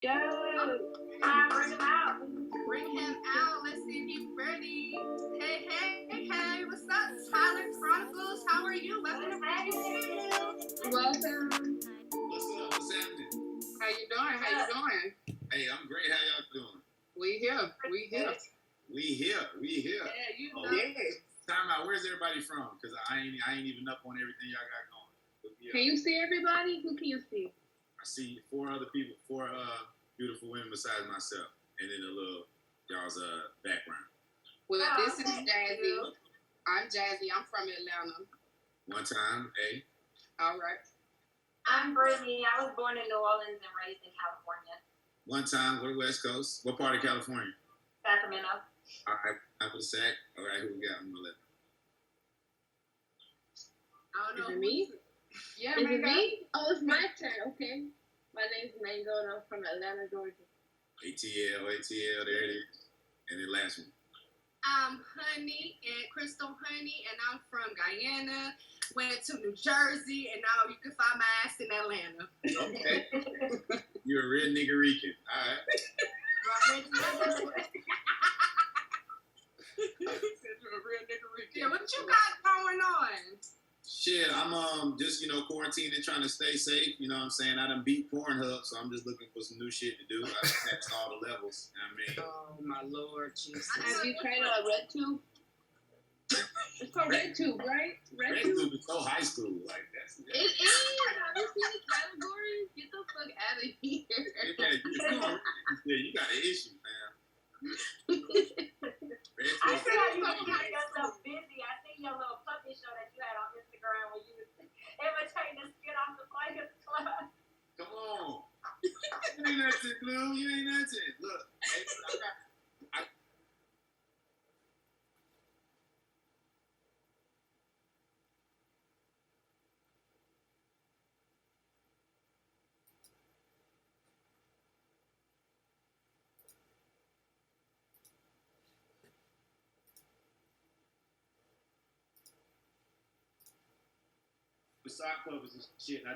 Go. Bring him out. Bring him out. Let's see if he's ready. Hey, hey, hey. What's up, Tyler Chronicles? How are you? Welcome to Welcome. What's up? What's happening? How you doing? How you doing? Hey, I'm great. How y'all doing? We here. We here. We here. Yeah, you know. Yes. Time out. Where's everybody from? Because I ain't even up on everything y'all got going. But, yeah, Can you see everybody? Who can you see? I see four other people, four beautiful women besides myself, and then a little y'all's background. Well, this is Jazzy. I'm Jazzy. I'm from Atlanta. One time, A. All right. I'm Brittany. I was born in New Orleans and raised in California. One time, we're West Coast. What part of California? Sacramento. All right, I'm for the sack. All right, who we got? I'm gonna let. I don't know. Is it me? Yeah, Is it Mango. me? Oh, it's my turn. Okay. My name's Mango and I'm from Atlanta, Georgia. ATL, there it is. And then last one. I'm Honey and Crystal Honey, and I'm from Guyana. Went to New Jersey, and now you can find my ass in Atlanta. Okay. You're a real nigga Rican. All right. Yeah, what you got going on? Shit, I'm just quarantining, trying to stay safe. You know what I'm saying? I done beat Pornhub, so I'm just looking for some new shit to do. I passed all the levels. I mean, Oh my Lord Jesus! Have you tried RedTube? It's called RedTube, right? Red RedTube? Dude is so high school, like that's. It is. Have you seen the categories? Get the fuck out of here. Yeah, you got an issue, man. I see how you keep yourself busy. I seen your little puppy show that you had on Instagram where you was imitating the skit off the Players Club. Come on. You ain't nothing, Blue. You ain't nothing. Look, hey, with sock puppets and shit, I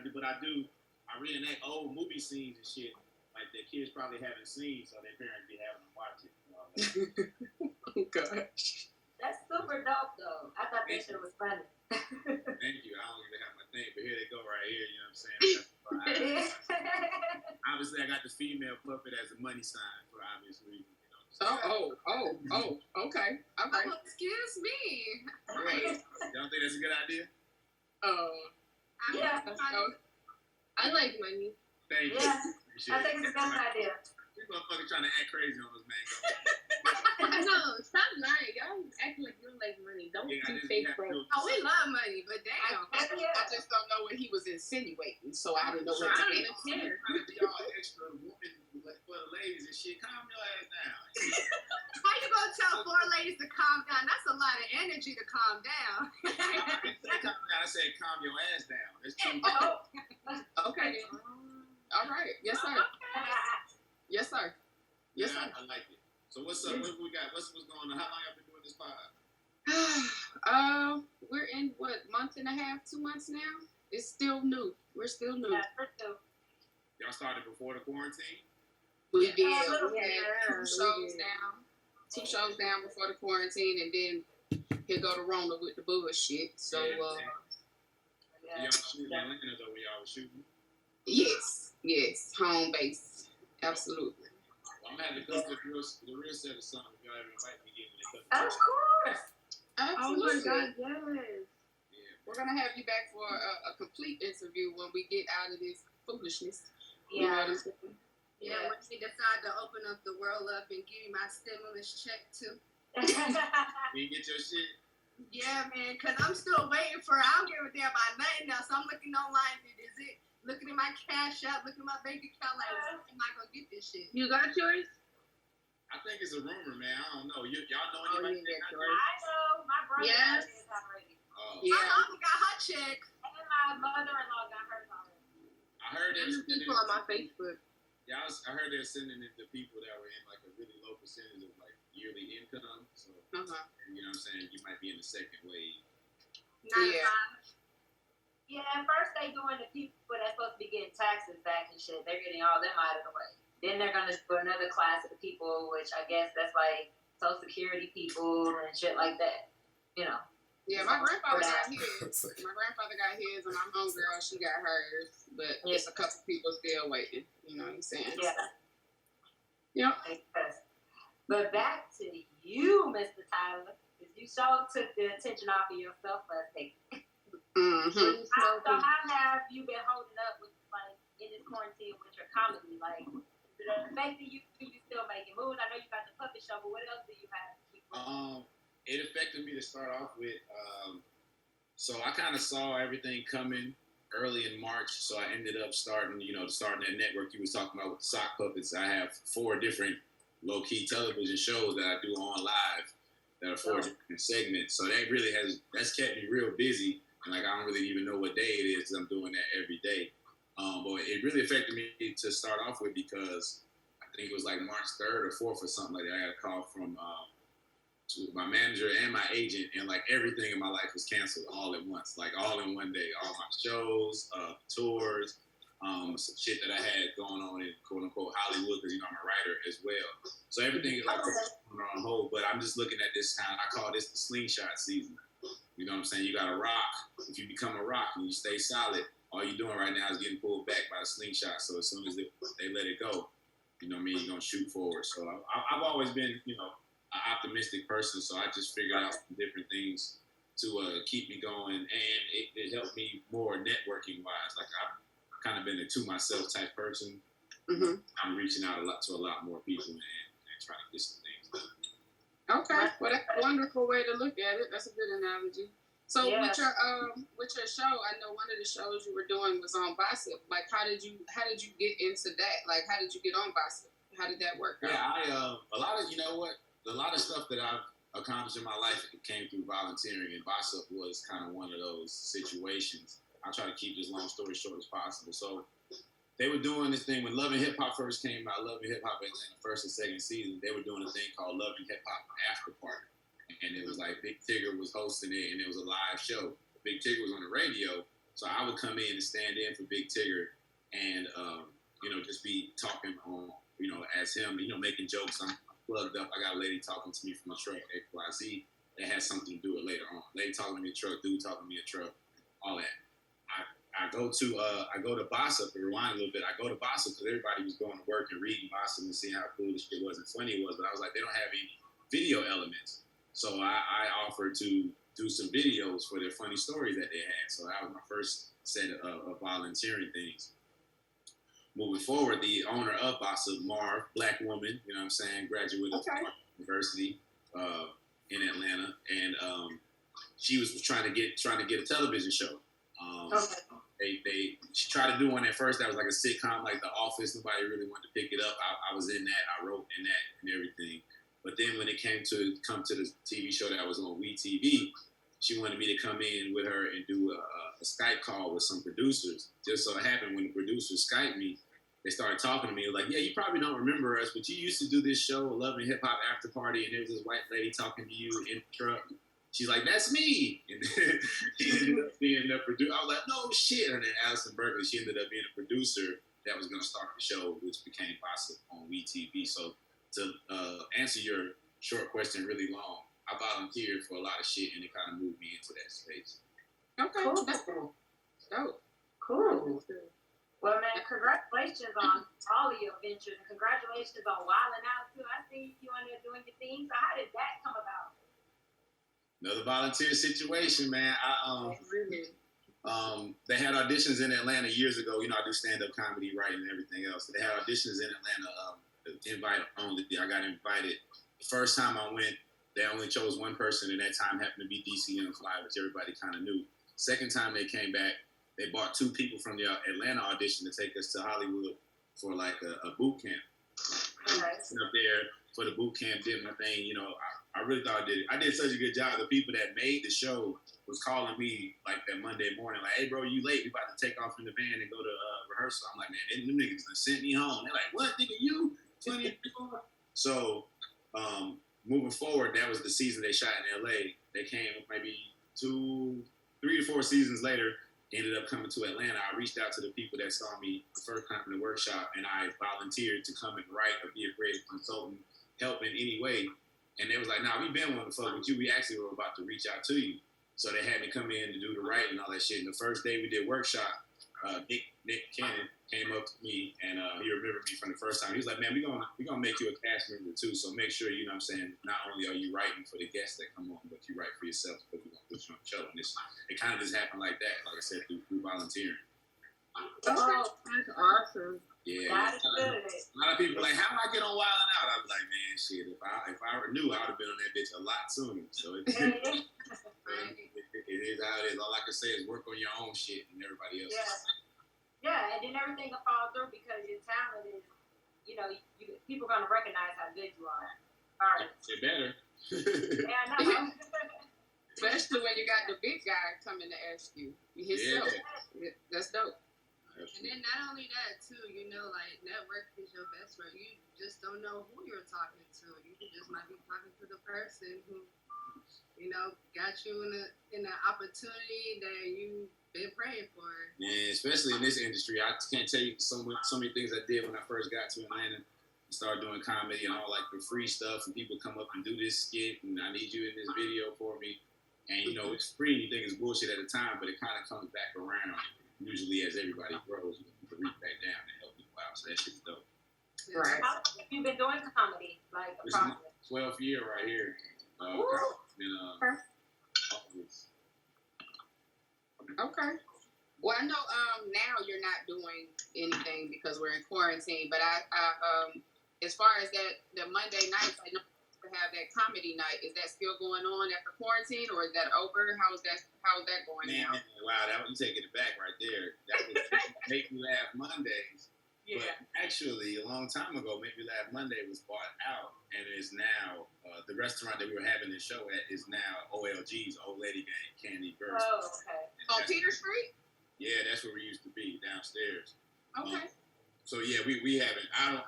reenact old movie scenes and shit, like that kids probably haven't seen, so their parents be having them watch it. And all that. Oh gosh. That's super dope though. I thought that shit was funny. Thank you. I don't even have my thing, but here they go right here. You know what I'm saying? Obviously, I got the female puppet as a money sign for obvious reasons. You know what I'm saying? Okay. All right. Oh, excuse me. All right. Y'all think that's a good idea? Yeah. I like money. Thank you. Yeah. Appreciate I think it's a good idea. This motherfucker trying to act crazy on us, Mango. No, stop lying. Y'all acting like you don't like money. Don't Yeah, I be just fake have broke. to- Oh, we love money, but damn. I just don't know what he was insinuating, so I didn't know I what to don't do. even care. Trying to be all extra woman for the ladies and shit. Calm your ass down. How you gonna tell four ladies to calm down? That's a lot of energy to calm down. I said calm your ass down. That's too Okay. All right. Yes, sir. Yes, sir. Yes, sir. I like it. So what's up? What we got? What's going on? How long y'all been doing this pod? We're in what, month and a half, 2 months now? It's still new. We're still new. Yeah, for sure. Y'all started before the quarantine? We did. Yeah, a little We bit. had two shows down before the quarantine, and then here go the Rona with the bullshit. So, Y'all shooting in Atlanta though, where y'all was shooting? yes, home base, absolutely. Well, I'm gonna have to come to the real set of something if y'all ever invite me again. Of course. Absolutely. yes. Yeah. We're gonna have you back for a complete interview when we get out of this foolishness. Yeah. Yeah, when he decide to open up the world up and give me my stimulus check too. You get your shit? Yeah, man, because I'm still waiting for it. I don't give a damn about nothing else. I'm looking online. Is it looking at my cash app, looking at my bank account, like, am I going to get this shit? You got yours? I think it's a rumor, man. I don't know. Y'all know Oh, anybody you get that got yours. I know. My brother Yes. got his already. Oh. Yeah. Uh-huh. My mom got her check. And my mother-in-law got hers already. I heard they're There's sending people on my Facebook. Yeah, I heard they're sending it to people that were in like a really low percentage of like yearly income. So you know what I'm saying? You might be in the second wave. 9 to Yeah. 5. Yeah, at first they doing the people that's supposed to be getting taxes back and shit. They're getting all them out of the way. Then they're gonna do another class of people, which I guess that's like Social Security people and shit like that. You know. Yeah, my grandfather got his. My grandfather got his, and my homegirl, she got hers. But it's a couple people still waiting. You know what I'm saying? Yeah. Yep. Yes. But back to you, Mr. Tyler, because you sure took the attention off of yourself for a second. Mm-hmm. So how have you been holding up with, like, in this quarantine with your comedy? Like, the fact that you still making moves. I know you got the puppet show, but what else do you have to keep going? It affected me to start off with. So I kind of saw everything coming early in March. So I ended up starting that network you was talking about with the sock puppets. I have 4 different low-key television shows that I do on live that are 4 different segments. So that's kept me real busy. And like, I don't really even know what day it is because I'm doing that every day. But it really affected me to start off with because I think it was like March 3rd or 4th or something like that. I had a call from my manager and my agent, and like everything in my life was canceled all at once, like all in one day. All my shows, tours, some shit that I had going on in quote unquote Hollywood, because I'm a writer as well. So everything is like on hold. But I'm just looking at this time. I call this the slingshot season. You know what I'm saying? You got to rock. If you become a rock and you stay solid, all you're doing right now is getting pulled back by the slingshot. So as soon as they let it go, you know what I mean, you're gonna shoot forward. So I've always been, an optimistic person, so I just figured out some different things to keep me going, and it helped me more networking wise. Like I've kind of been a to myself type person. Mm-hmm. I'm reaching out to a lot more people and trying to get some things done. Okay, well that's a wonderful way to look at it. That's a good analogy. So with your show, I know one of the shows you were doing was on Gossip. Like how did you get into that? Like how did you get on Gossip? How did that work out? Yeah, a lot of stuff that I've accomplished in my life came through volunteering, and Gossip was kind of one of those situations. I'll try to keep this long story short as possible. So they were doing this thing when Love and Hip Hop first came out, Love and Hip Hop Atlanta first and second season, they were doing a thing called Love and Hip Hop After Party. And it was like Big Tigger was hosting it, and it was a live show. Big Tigger was on the radio, so I would come in and stand in for Big Tigger and, just be talking on, as him, making jokes. I'm plugged up. I got a lady talking to me from the truck, XYZ. That has something to do with later on. Lady talking to me in the truck, dude talking to me in the truck, all that. I go to Gossip, to rewind a little bit. I go to Gossip because everybody was going to work and reading Gossip and seeing how cool this shit was and funny it was. But I was like, they don't have any video elements. So I offered to do some videos for their funny stories that they had. So that was my first set of volunteering things. Moving forward, the owner of Gossip, Marv, black woman, graduate of University in Atlanta, and she was trying to get a television show. She tried to do one at first that was like a sitcom, like The Office. Nobody really wanted to pick it up. I was in that. I wrote in that and everything. But then when it came to the TV show that was on WeTV, she wanted me to come in with her and do a Skype call with some producers. Just so it happened when the producers Skyped me, they started talking to me like, yeah, you probably don't remember us, but you used to do this show, Love and Hip Hop After Party, and there was this white lady talking to you in the truck. She's like, that's me. And then she ended up being the producer. I was like, no shit. And then Allison Berkeley, she ended up being a producer that was going to start the show, which became Gossip on WeTV. So to answer your short question really long, I volunteered for a lot of shit, and it kind of moved me into that space. Okay. Cool. That's cool. Cool. Well, man, congratulations on all of your ventures, and congratulations on wilding out, too. I see you on there doing your thing. So how did that come about? Another volunteer situation, man. They had auditions in Atlanta years ago. I do stand-up comedy, writing, and everything else. They had auditions in Atlanta, invite only. I got invited. The first time I went, they only chose one person, and that time happened to be DC Young Fly, which everybody kind of knew. Second time they came back, they brought 2 people from the Atlanta audition to take us to Hollywood for like a boot camp. Nice. Up there for the boot camp, did my thing. I really thought I did such a good job. The people that made the show was calling me like that Monday morning, like, hey, bro, you late. We about to take off in the van and go to rehearsal. I'm like, man, them niggas done sent me home. They're like, what, nigga, you? 20 people? So moving forward, that was the season they shot in L.A. They came maybe 3 to 4 seasons later. ended up coming to Atlanta. I reached out to the people that saw me the first time in the workshop, and I volunteered to come and write or be a creative consultant, help in any way. And they was like, "Nah, we been wanting to fuck with you. We actually were about to reach out to you." So they had me come in to do the writing and all that shit. And the first day we did workshop, Nick Cannon came up to me, and he remembered me from the first time. He was like, "Man, we gonna make you a cast member too. So make sure, you know what I'm saying, not only are you writing for the guests that come on, but you write for yourself because we're gonna put you on the show." And it kind of just happened like that, like I said, through volunteering. That's awesome. Yeah. That's good. A lot of people like, "How do I get on Wild 'N Out?" I was like, "Man, shit, if I knew, I would have been on that bitch a lot sooner." So it is how it is. All I can say is work on your own shit and everybody else. Yeah, and then everything will fall through because your talent is, people are gonna recognize how good you are. It better. Yeah, I know. Especially when you got the big guy coming to ask you himself. Yeah. That's dope. And then not only that too, like network is your best friend. You just don't know who you're talking to. You just might be talking to the person who, got you in an opportunity that you've been praying for. Yeah, especially in this industry, I can't tell you so many things I did when I first got to Atlanta. I started doing comedy and all like the free stuff, and people come up and do this skit, and I need you in this video for me. And it's free. You think it's bullshit at the time, but it kind of comes back around. Usually, as everybody grows, people reach back down and help people out. So that shit's dope. Right. How long have you been doing comedy? Like This is my 12th year right here. Okay. Well, I know now you're not doing anything because we're in quarantine, but I as far as the Monday nights, I know you have that comedy night. Is that still going on after quarantine, or is that over? How is that going now? Wow, you taking it back right there. That was Make Me Laugh Mondays. Yeah. But actually, a long time ago, Make Me Laugh Monday was bought out, and is now the restaurant that we were having this show at is now OLG's Old Lady Gang, Candy Girls. Oh, okay. On Peter Street? Yeah, that's where we used to be, downstairs. Okay. So yeah, we haven't. I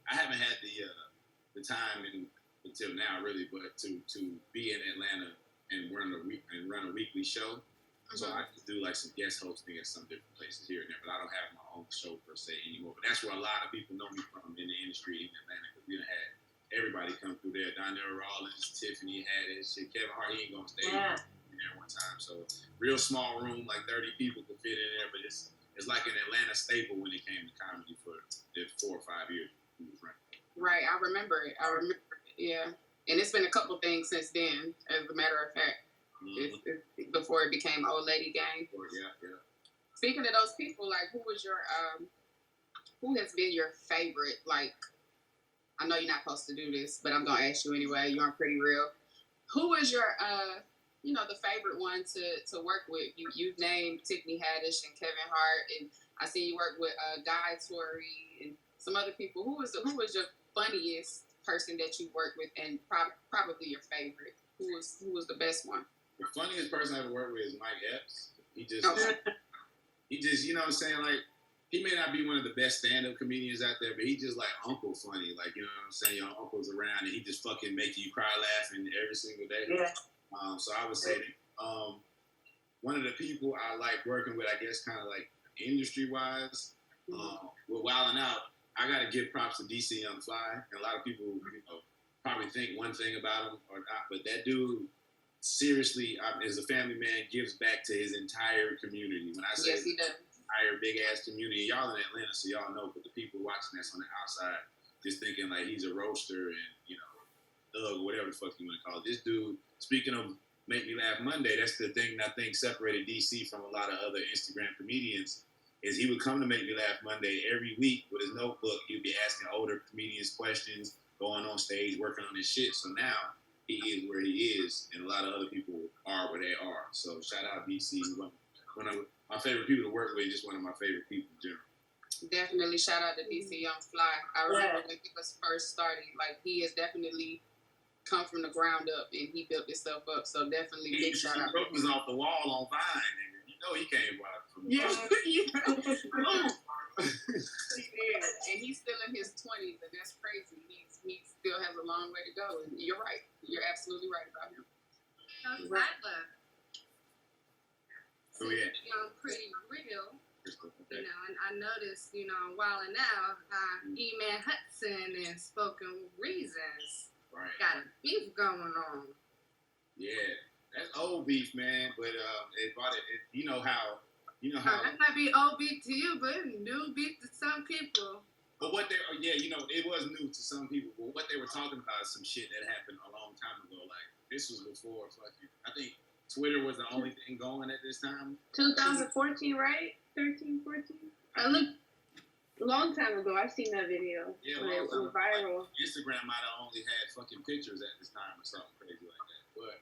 haven't had the time until now really, but to be in Atlanta and run a weekly show. So I can do like some guest hosting at some different places here and there, but I don't have my own show per se anymore. But that's where a lot of people know me from in the industry in Atlanta, because we done had everybody come through there. Donnell Rawlins, Tiffany had it, shit. Kevin Hart, he ain't gonna stay in there one time. So real small room, like 30 people could fit in there, but it's like an Atlanta staple when it came to comedy for the 4 or 5 years we was running. Right, I remember it. Yeah. And it's been a couple things since then, as a matter of fact. It's before it became Old Lady Gang. Yeah. Speaking of those people, like, who has been your favorite? Like, I know you're not supposed to do this, but I'm gonna ask you anyway. You're on Pretty Real. Who is your, the favorite one to work with? You've named Tiffany Haddish and Kevin Hart, and I see you work with Guy Torrey and some other people. Who was your funniest person that you worked with, and probably your favorite? Who was the best one? The funniest person I ever worked with is Mike Epps. He just, you know what I'm saying? Like, he may not be one of the best stand-up comedians out there, but he just like uncle funny. Like, you know what I'm saying? Your uncle's around and he just fucking make you cry laughing every single day. Yeah. So I would say that one of the people I like working with, I guess kind of like industry-wise, with Wild 'N Out, I got to give props to DC Young Fly. And a lot of people, probably think one thing about him or not, but that dude, seriously, as a family man, gives back to his entire community. When I say yes, he does. Entire big ass community, y'all in Atlanta, so y'all know, but the people watching that's on the outside just thinking like he's a roaster and thug, whatever the fuck you want to call it. This dude, speaking of Make Me Laugh Monday, that's the thing I think separated DC from a lot of other Instagram comedians. Is he would come to Make Me Laugh Monday every week with his notebook. He'd be asking older comedians questions, going on stage, working on his shit. So now he is where he is, and a lot of other people are where they are. So shout out DC. One of my favorite people to work with, just one of my favorite people in general. Definitely shout out to DC Young Fly. I remember when he was first starting, like, he has definitely come from the ground up and he built himself up. So definitely big shout out. He was off the wall on Vine, and he came out from He did. And he's still in his 20s, and that's crazy. He still has a long way to go. And you're right. You're absolutely right about him. Pretty Real. You know, and I noticed, Wild 'N Out, E-Man Hudson and Spoken Reasons got a beef going on. Yeah, that's old beef, man. But you know how. That might be old beef to you, but it's new beef to some people. But it was new to some people. But what they were talking about is some shit that happened a long time ago. Like this was before I think Twitter was the only thing going at this time. 2014, right? 13, 14? I looked a long time ago. I've seen that video. Yeah, when it was viral. Like, Instagram might have only had fucking pictures at this time or something crazy like that. But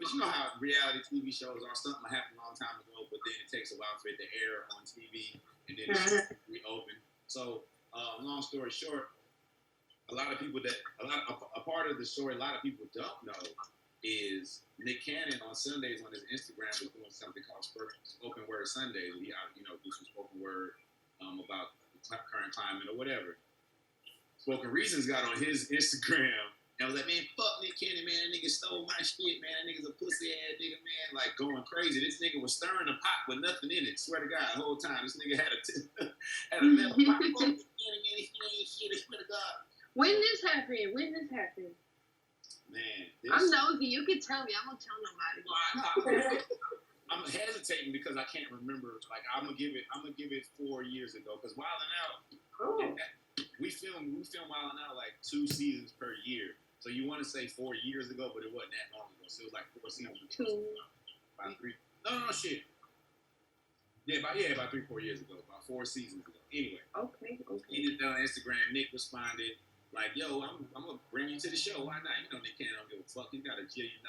you know how reality TV shows are. Something happened a long time ago, but then it takes a while for it to air on TV and then it's reopened. So, long story short, a part of the story a lot of people don't know is Nick Cannon on Sundays on his Instagram was doing something called Spoken Word Sundays. He, do some spoken word about the current climate or whatever. Spoken Reasons got on his Instagram and was like, man, fuck Nick Cannon, man. That nigga stole my shit, man. That nigga's a pussy ass nigga, man. Like going crazy. This nigga was stirring a pot with nothing in it. Swear to God, the whole time. This nigga had a metal pot. Fuck Nick Cannon, man. He ain't shit. I swear to God. When this happened? Man, I'm nosy. You can tell me. I won't tell nobody. I'm hesitating because I can't remember. Like I'm gonna give it 4 years ago because Wild 'N Out. We film Wild 'N Out like 2 seasons per year. So you want to say 4 years ago, but it wasn't that long ago. So it was like 4 seasons. 2. About 3. No shit. Yeah, about 3-4 years ago. About 4 seasons ago. Anyway. Okay. He did that on Instagram. Nick responded. Like, yo, I'm gonna bring you to the show. Why not? You know, Nick Cannon don't give a fuck. He got $1 billion.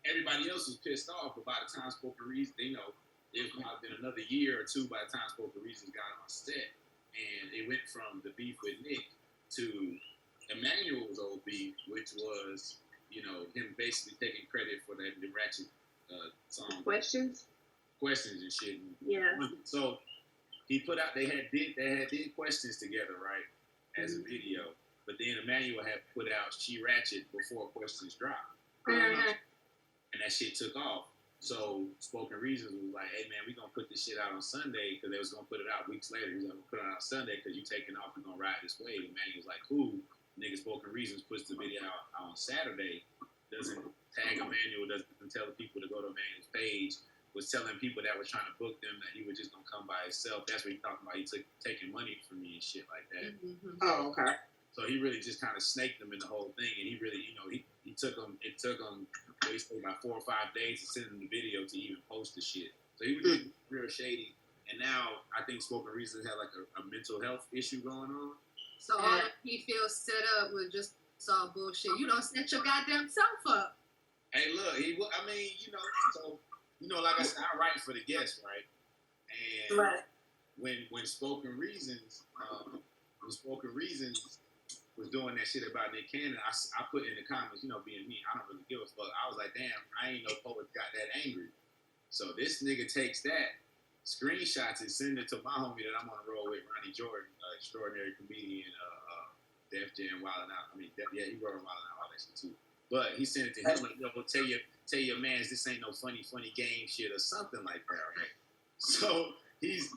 Everybody else was pissed off, but by the time Spoken Reasons, it might have been another year or two by the time Spoken Reasons got on set, and it went from the beef with Nick to Emmanuel's old beef, which was, him basically taking credit for the Ratchet song. Questions and shit. Yeah. So. He put out. They had did questions together, right, as a video. But then Emmanuel had put out She Ratchet before Questions dropped, and that shit took off. So Spoken Reasons was like, "Hey man, we gonna put this shit out on Sunday because they was gonna put it out weeks later. He was like, we'll put it out on Sunday because you taking off and gonna ride this wave." Emmanuel was like, "Cool." Nigga, Spoken Reasons puts the video out on Saturday. Doesn't tag Emmanuel. Doesn't tell the people to go to Emmanuel's page. Was telling people that were trying to book them that he was just gonna come by himself. That's what he talking about. He taking money from me and shit like that. Mm-hmm. Oh, okay. So he really just kind of snaked them in the whole thing, and he really, he took them. It took him basically about 4 or 5 days to send him the video to even post the shit. So he was just real shady. And now I think Spoken Reasons had like a mental health issue going on. So all that he feels set up with just all bullshit. You don't set your goddamn self up. Hey, look, so. Like I said, I write for the guests, right? And when Spoken Reasons, was doing that shit about Nick Cannon, I put in the comments, being me, I don't really give a fuck. I was like, damn, I ain't no poet got that angry. So this nigga takes that, screenshots it, send it to my homie that I'm on the road with, Ronnie Jordan, extraordinary comedian, Def Jam, Wild 'N Out. I mean, he wrote Wild 'N Out, all that shit too. But he sent it to him like, yo, tell your mans this ain't no funny game shit or something like that, right? So he's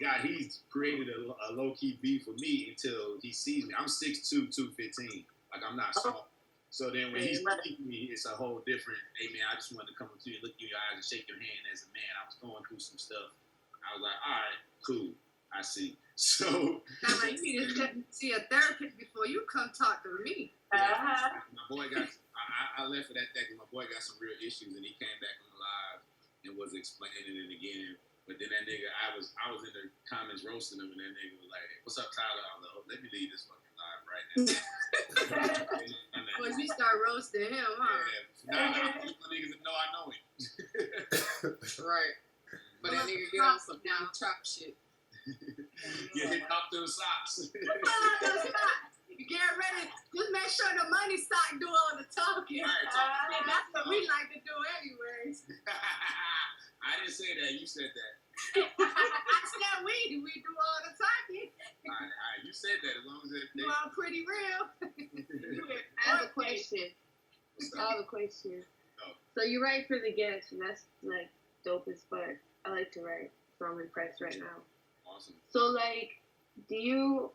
created a low-key beef with me until he sees me. I'm 6'2", 215. Like, I'm not small. So then when he's meeting me, it's a whole different, hey, man, I just wanted to come up to you, look you in your eyes, and shake your hand as a man. I was going through some stuff. I was like, all right, cool. I see. So you need to see a therapist before you come talk to me. Yeah, my boy got. I left for that because my boy got some real issues, and he came back on the live and was explaining it again. But then that nigga, I was in the comments roasting him, and that nigga was like, "What's up, Tyler?" I was like, "Oh, let me leave this fucking live right now." Well, you start roasting him, huh? Yeah. Nah, niggas know I know him. Right. But that nigga get on some down chop shit. Get hit off those socks. You get ready. Just make sure the money stock do all the talking. Right, and that's what we like to do anyways. I didn't say that. You said that. I said we do all the talking. All right. You said that as long as it. You all pretty real. I have a question. So So you write for the guests, and that's like dope as fuck. I like to write, so I'm impressed right now. Awesome. So like, do you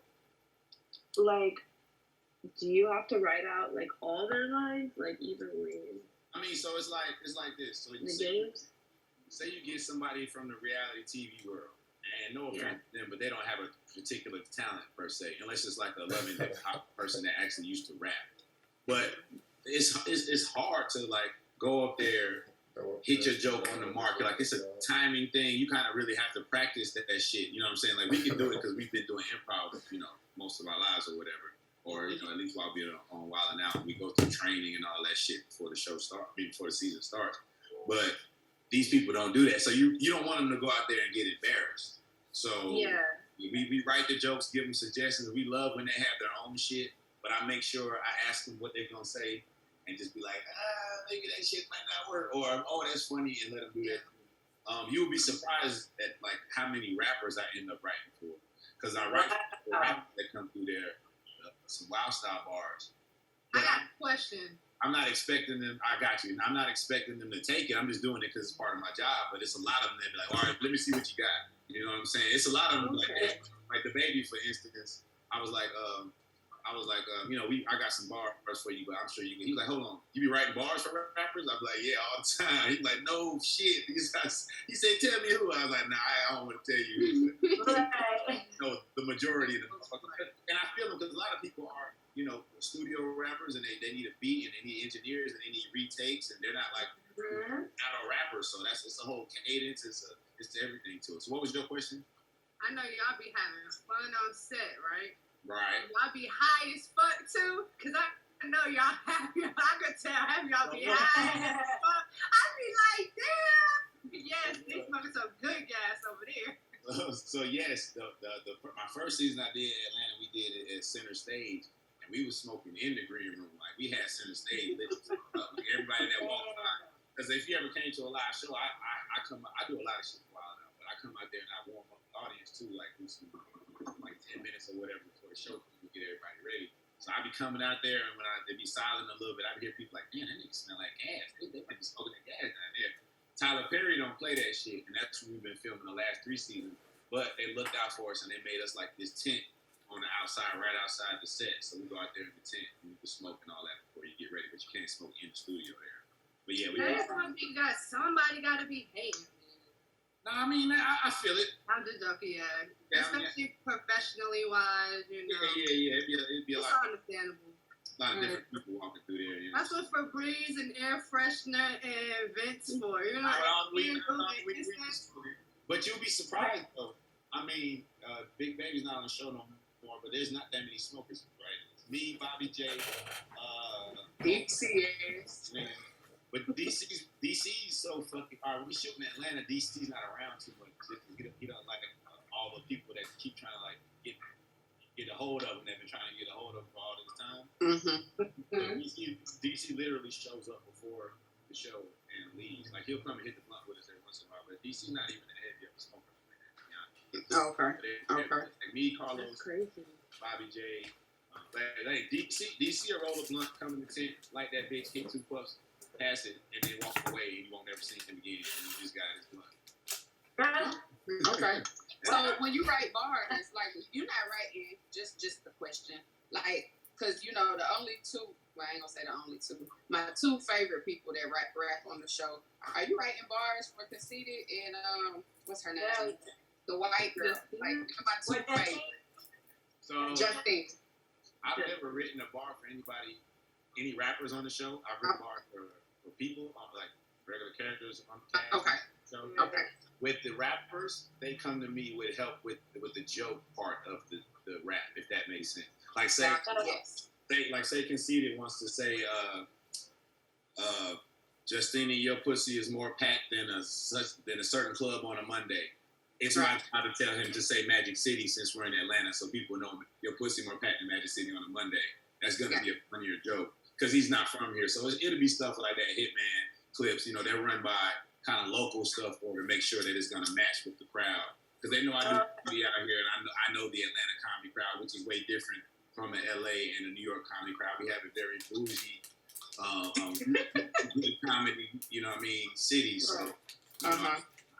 have to write out like all their lines, like even when? I mean, so it's like this. So the games. Say you get somebody from the reality TV world, and no offense to them, but they don't have a particular talent per se, unless it's like a loving hip hop person that actually used to rap. But it's hard to like go up there, hit your joke on the market. Like it's a timing thing. You kind of really have to practice that shit. You know what I'm saying? Like we can do it because we've been doing improv, most of our lives or whatever. Or at least while we're on Wild 'N Out, we go through training and all that shit before the show starts, before the season starts. But these people don't do that, so you don't want them to go out there and get embarrassed. So we write the jokes, give them suggestions. We love when they have their own shit, but I make sure I ask them what they're gonna say, and just be like, maybe that shit might not work, or oh, that's funny, and let them do that. You would be surprised at like how many rappers I end up writing for, because I write for rappers that come through there. Some wild style bars. But I got a question. I'm not expecting them. I got you. I'm not expecting them to take it. I'm just doing it because it's part of my job. But it's a lot of them that be like, all right, let me see what you got. You know what I'm saying? It's a lot of them like the baby, for instance. I was like, I got some bars for you, but I'm sure you can. He was like, hold on, you be writing bars for rappers? I'm like, yeah, all the time. He's like, no shit. He said, tell me who. I was like, nah, I don't want to tell you who. No, the majority of them. And I feel them because a lot of people are, studio rappers, and they need a beat, and they need engineers, and they need retakes, and they're not like not a rapper. So it's a whole cadence. It's everything to it. So what was your question? I know y'all be having fun on set, right? Right. Y'all be high as fuck too, cause I know y'all have. I could tell y'all be high as fuck. I be like, damn. Yes, they smoking some good gas over there. So yes, my first season I did in Atlanta, we did it at Center Stage, and we was smoking in the green room. Like we had Center Stage lit up. Like everybody that walked by. Because if you ever came to a live show, I do a lot of shit for a while now, but I come out there and I warm up the audience too, like do some like 10 minutes or whatever before the show to get everybody ready. So I be coming out there, and when they be silent a little bit, I be hear people like, man, that nigga smell like gas. They might be smoking that gas down there. Tyler Perry don't play that shit, and that's what we've been filming the last 3 seasons. But they looked out for us, and they made us like this tent on the outside, right outside the set. So we go out there in the tent, and we can smoke and all that before you get ready. But you can't smoke in the studio there. But yeah, somebody got to be hating. No, I mean, I feel it. I'm just joking, especially professionally wise, Yeah. It'd be a lot. It's understandable. A lot of different people walking through there. That's what Febreze and air freshener and vents for. But you'll be surprised though. I mean, Big Baby's not on the show no more, but there's not that many smokers, right? It's me, Bobby J, DCS. But DC's so fucking. All right, we shooting in Atlanta. DC's not around too much. He don't like all the people that keep trying to like get a hold of him. They've been trying to get a hold of him for all this time. DC literally shows up before the show and leaves. Like he'll come and hit the blunt with us every once in a while, but DC's not even that heavy of a smoker like that. To be honest. Okay. Like me, Carlos, Bobby J. Like DC will roll a blunt, come in the tent, light that bitch, hit 2 puffs, pass it, and then walk away, and you won't ever see him again. And you just got his blunt. Okay. So when you write bars, like you're not writing just the question, like because the only 2. Well, I ain't gonna say the only 2. My 2 favorite people that rap on the show. Are you writing bars for Conceited and what's her name? The white girl. Like my 2 favorite. So Justine. I've never written a bar for any rappers on the show. I've written bars for people, like regular characters on the cast. Okay. So, okay. With the rappers, they come to me with help with the joke part of the rap, if that makes sense. Like say Conceited wants to say, Justina, your pussy is more packed than a certain club on a Monday. It's my job to tell him to say Magic City since we're in Atlanta, so people know your pussy more packed than Magic City on a Monday. That's gonna be a funnier joke because he's not from here. So it'll be stuff like that, Hitman clips. They'll run by kind of local stuff or to make sure that it's gonna match with the crowd because they know I do comedy out here, and I know the Atlanta comedy crowd, which is way different from an LA and a New York comedy crowd. We have a very bougie good comedy, you know what I mean, cities. So,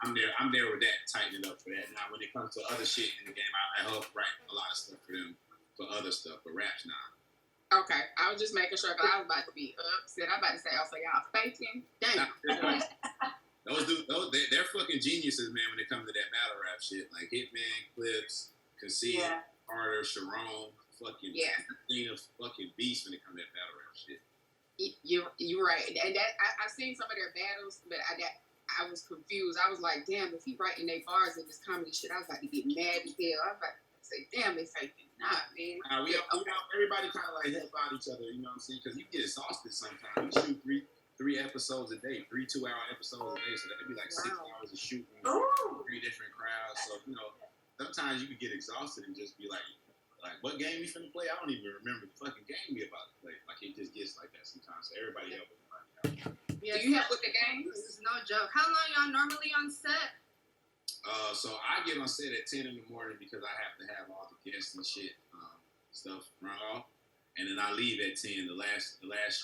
I'm there with that, tightening up for that. Now, when it comes to other shit in the game, I help write a lot of stuff for them, for other stuff, but raps now. Okay, I was just making sure because I was about to be upset. I'm about to say, so y'all faking? Damn. Those dudes, they're fucking geniuses, man, when it comes to that battle rap shit. Like Hitman, Clips, Conceit, Carter, Sharon, fucking thing of fucking beast when it comes to that battle rap shit. You're right. And that I've seen some of their battles, but I was confused. I was like, damn, if he writing their bars in this comedy shit, I was about to get mad as hell. I was about to say, damn, they faking. Nah, man. Everybody kind of like help out each other, you know what I'm saying? Because you get exhausted sometimes. You shoot three episodes a day, 3 2-hour episodes a day, so that'd be like 6 hours of shooting, 3 different crowds. So, you know, sometimes you could get exhausted and just be like, what game we finna play? I don't even remember the fucking game we about to play. Like, it just gets like that sometimes. So everybody help everybody out. Yeah, do you help with the games? This is no joke. How long y'all normally on set? So I get on set at 10 in the morning because I have to have all the guests and shit, stuff run off. And then I leave at 10. The last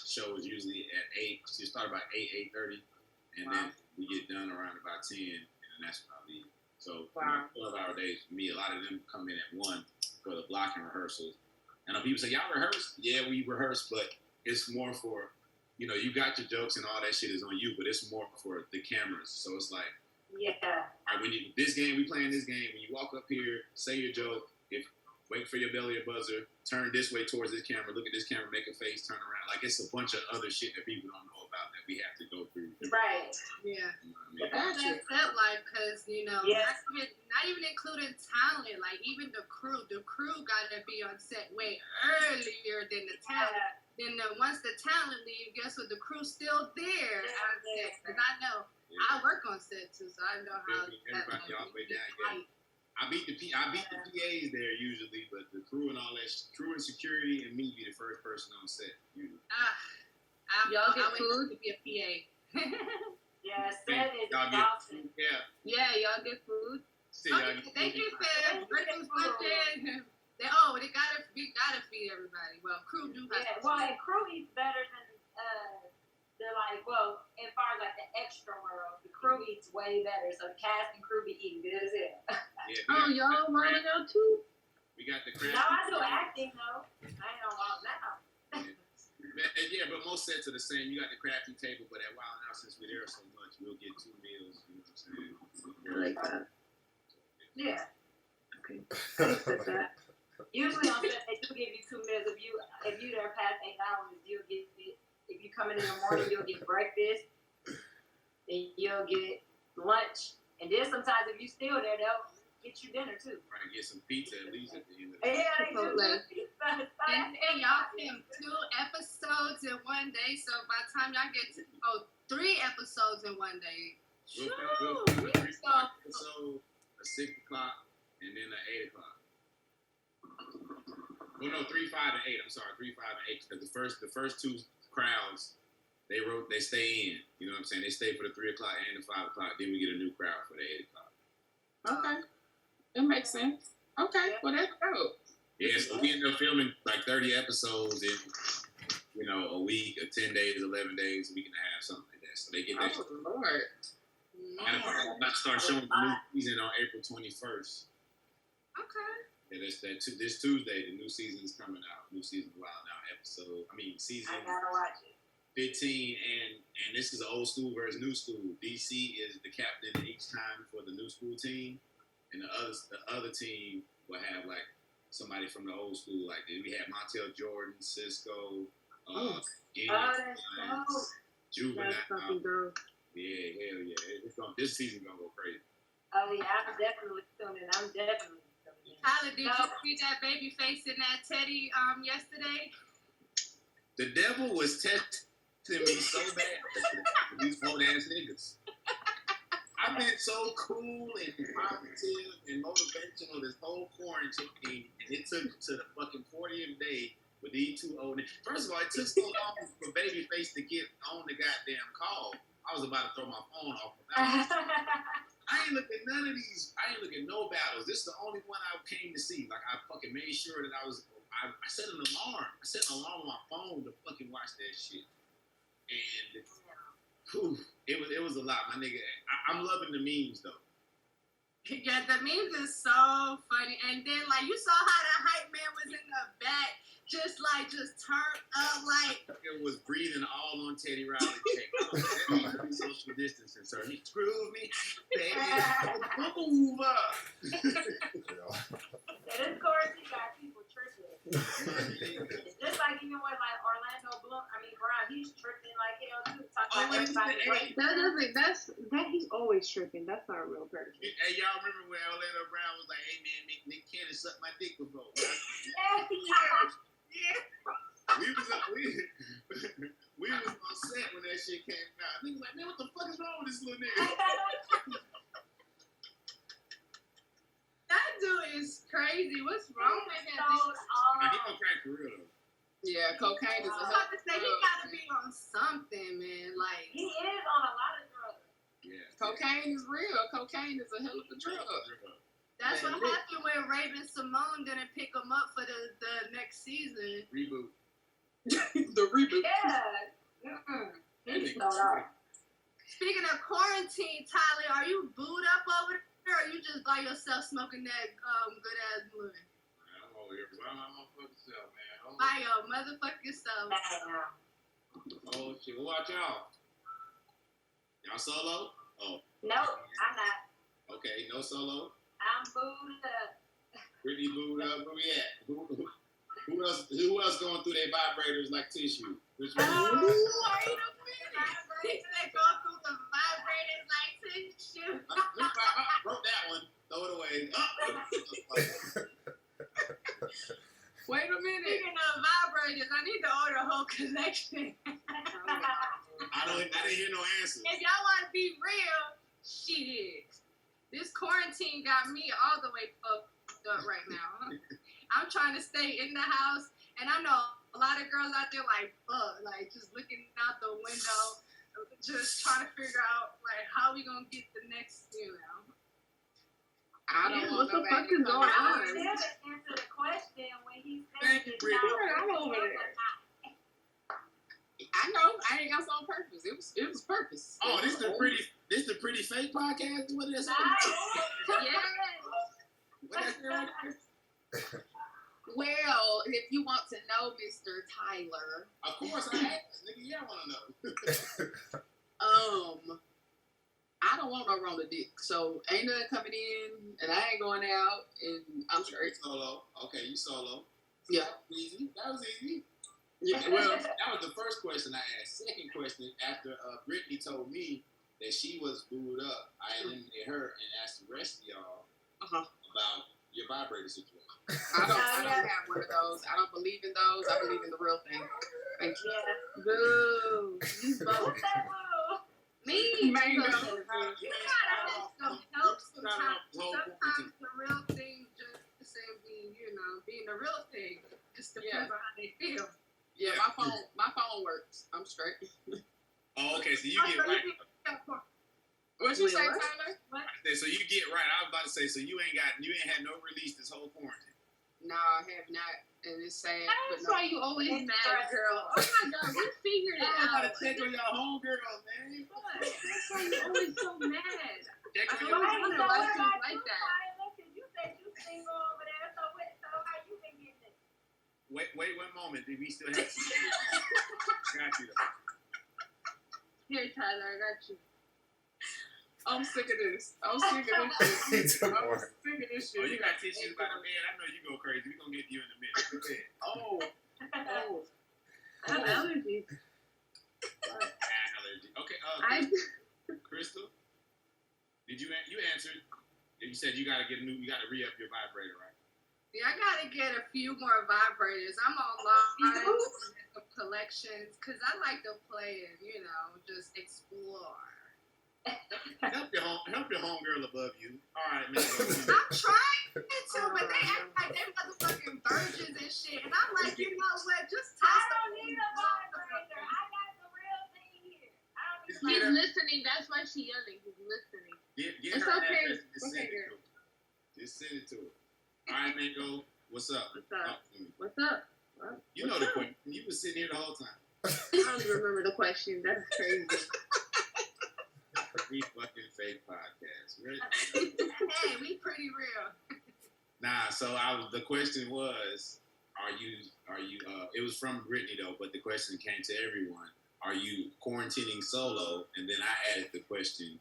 show is usually at 8. So you start about 8:30. And then we get done around about 10. And then that's when I leave. So 12-hour days for me. A lot of them come in at 1 for the blocking rehearsals. And people say, y'all rehearse? Yeah, we rehearse, but it's more for, you know, you got your jokes and all that shit is on you, but it's more for the cameras. So it's like, all right, when you this game, we playing this game. When you walk up here, say your joke. Wait for your belly or buzzer. Turn this way towards this camera. Look at this camera. Make a face. Turn around. Like it's a bunch of other shit that people don't know about that we have to go through. Right. Yeah. You know what I mean? That's set like, cause you know, not even including talent. Like even the crew got to be on set way earlier than the talent. Then once the talent leave, guess what? The crew's still there. Cause I know I work on set too, so I know how. Everybody all the way down. I beat the PAs there usually, but the crew and all that, crew and security and me be the first person on set. Y'all get food to be a PA. Set is awesome. Yeah, y'all get food. They get fed. Breakfast, lunch, we gotta feed everybody. Well, crew do have. Well, and crew eats better than they're like, well, as far as like the extra world, the crew eats way better. So the cast and crew be eating good as hell. Y'all want to go too? We got the crab. No, I do acting though. I ain't on all now. Yeah, but most sets are the same. You got the crafty table, but at Wild Now, since we're there so much, we'll get 2 meals. You know what I'm saying? I like that. Yeah. Okay. Usually on set they do give you 2 meals. If you there past 8 hours, you'll get it. If you come in the morning, you'll get breakfast, then you'll get lunch, and then sometimes if you still there, they'll get you dinner too. Right, get some pizza at least at the end of the day. Yeah, they do pizza. And y'all film 2 episodes in one day, so by the time y'all get to 3 episodes in one day. We'll film 3 episodes, a 6 o'clock, and then a 8 o'clock. Well, no, 3, 5, and 8. I'm sorry, 3, 5, and 8. Because the first 2 crowds, they stay in. You know what I'm saying? They stay for the 3 o'clock and the 5 o'clock. Then we get a new crowd for the 8 o'clock. Okay, that makes sense. Okay, well that's dope. Yeah, so we end up filming like 30 episodes in, a week, or 10 days, 11 days, a week and a half, something like that. So they get that. Oh Lord. And I start showing the new season on April 21st. Okay. Yeah, this Tuesday, the new season is coming out. New season of Wild Now season. I gotta watch it. 15, and this is old school versus new school. DC is the captain each time for the new school team, and the other team will have like somebody from the old school. Like we had Montel Jordan, Cisco, Juvenile. Yeah, hell yeah! This season gonna go crazy. Oh yeah, I'm definitely tuning. Tyler, did you see that baby face in that Teddy yesterday? The devil was testing me so bad. These old ass niggas. I've been so cool and positive and motivational this whole quarantine, and it took to the fucking 40th day with these 2 old niggas. First of all, it took so long for Babyface to get on the goddamn call. I was about to throw my phone off. I ain't look at none of these. I ain't look at no battles. This is the only one I came to see. Like, I fucking made sure that I set an alarm. I set an alarm on my phone to fucking watch that shit. and it was a lot, my nigga. I'm loving the memes though. Yeah, the memes is so funny. And then, like, you saw how the hype man was in the back, just turned up, like. It was breathing all on Teddy Riley. That needs to be social distancing, sir. He screwed me, baby. Move up. This quarantine got people tripping. It's just like even with like Orlando Brown, he's tripping like hell too. Talking about everybody. That he's always tripping. That's not a real person. Hey, y'all remember when Orlando Brown was like, "Hey man, Nick Cannon sucked my dick before." Yeah. We was on set when that shit came out. He was like, "Man, what the fuck is wrong with this little nigga?" That dude is crazy. What's wrong with him? Now, he gonna crack for real though. Yeah, cocaine is a I was about to say, he gotta be on something, man. Like, he is on a lot of drugs. Yeah. Cocaine is real. Cocaine is a hell of a drug. that's what happened when Raven Simone didn't pick him up for the next season. Reboot. The reboot. Yeah. He's so out. Speaking of quarantine, Tyler, are you booed up over there, or are you just by yourself smoking that good ass blunt? I'm over here by my motherfucking self, man. By your motherfucking self. Oh shit! Well, watch out. Y'all solo? Oh. Nope, I'm not. Okay, no solo. I'm booed up. Brittany booed up. Where we at? Who else going through their vibrators like tissue? Which one? Oh, wait a minute. Vibrators that go through the vibrators like tissue. Broke that one. Throw it away. Wait a minute. Speaking of vibrators, I need to order a whole collection. I didn't hear no answers. If y'all want to be real, shit. This quarantine got me all the way fucked up right now. I'm trying to stay in the house, and I know a lot of girls out there like, fuck, like just looking out the window, just trying to figure out like how we gonna get the next, I don't want what the fuck is going I on? was there to answer the question when he said Thank you, Brittany. I'm over there. I know. I ain't else on purpose. It was purpose. Oh, this the pretty fake podcast. What is that? Yes. What is that right there? Well, if you want to know, Mr. Tyler. Of course I asked, nigga. Yeah, I want to know. I don't want no Rona dick, so ain't nothing coming in, and I ain't going out, and I'm straight. Solo. Okay, you solo. Yeah. That was easy. Yeah. Well, that was the first question I asked. Second question, after Brittany told me that she was booed up, I eliminated her and asked the rest of y'all about your vibrator situation. I don't have one of those. I don't believe in those. I believe in the real thing. Thank you. Yeah. Boo. You both. What's that boo? Me. Mango. You gotta have some help sometimes. Sometimes the real thing just being, being the real thing. Just depends on how they feel. Yeah, my phone works. I'm straight. Oh, okay, so you get right. What you say, Tyler? What? So you get right. I was about to say, so you ain't had no release this whole quarantine. No, I have not, and it's sad. That's why you always mad, girl. Oh my God, we figured it I out. gotta check on y'all homegirls, man. That's why you always so mad. Check on I your don't know why she's like that. Because you said you single over there, so how you been getting it? Wait one moment. We still have got you though. Here, Tyler, I got you. I'm sick of this. I'm sick of this shit. I'm sick of this shit. Oh, you got tissues by the bed. I know you go crazy. We're gonna get you in a minute. Go ahead. Oh. I have allergies. Allergy. Okay. Crystal, did you answered? You said you gotta re-up your vibrator, right? Yeah, I gotta get a few more vibrators. I'm online of collections because I like to play and just explore. Help your homegirl above you. All right, man. I'm trying to, but they act like they motherfucking virgins and shit. And I'm like, you know what? Just I toss don't need a vibrator. I got the real thing here. I don't need He's listening. That's why she's yelling. He's listening. Get It's her okay. address and just send it to her. Just send it to her. All right, Mango. What's up? What's up? What's up? You know the question. You was sitting here the whole time. I don't remember the question. That's crazy. Free fucking fake podcast. Really? Hey, we pretty real. Nah, so the question was, are you it was from Brittany though, but the question came to everyone. Are you quarantining solo? And then I added the question,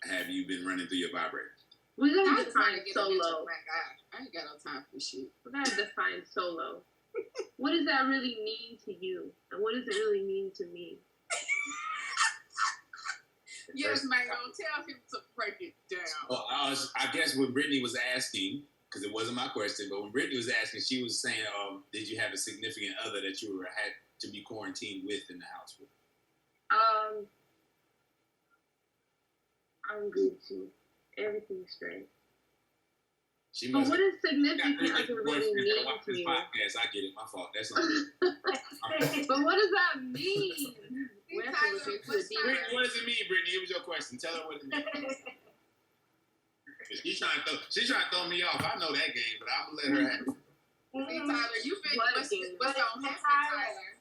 have you been running through your vibrator? We gotta define solo. I ain't got no time for this shit. We gotta define solo. What does that really mean to you? And what does it really mean to me? Yes, Mango, tell him to break it down. Well, I guess when Brittany was asking, because it wasn't my question, but when Brittany was asking, she was saying, did you have a significant other that you had to be quarantined with in the house with? I'm Gucci. Everything's straight. But what does significant other really mean to you? Podcast. I get it. My fault. That's on me. But what does that mean? Brittany, what does it mean, Brittany? It was your question. Tell her what it means. She's trying to throw me off. I know that game, but I'm gonna let her have it. See, Tyler, what's gonna happen, Tyler?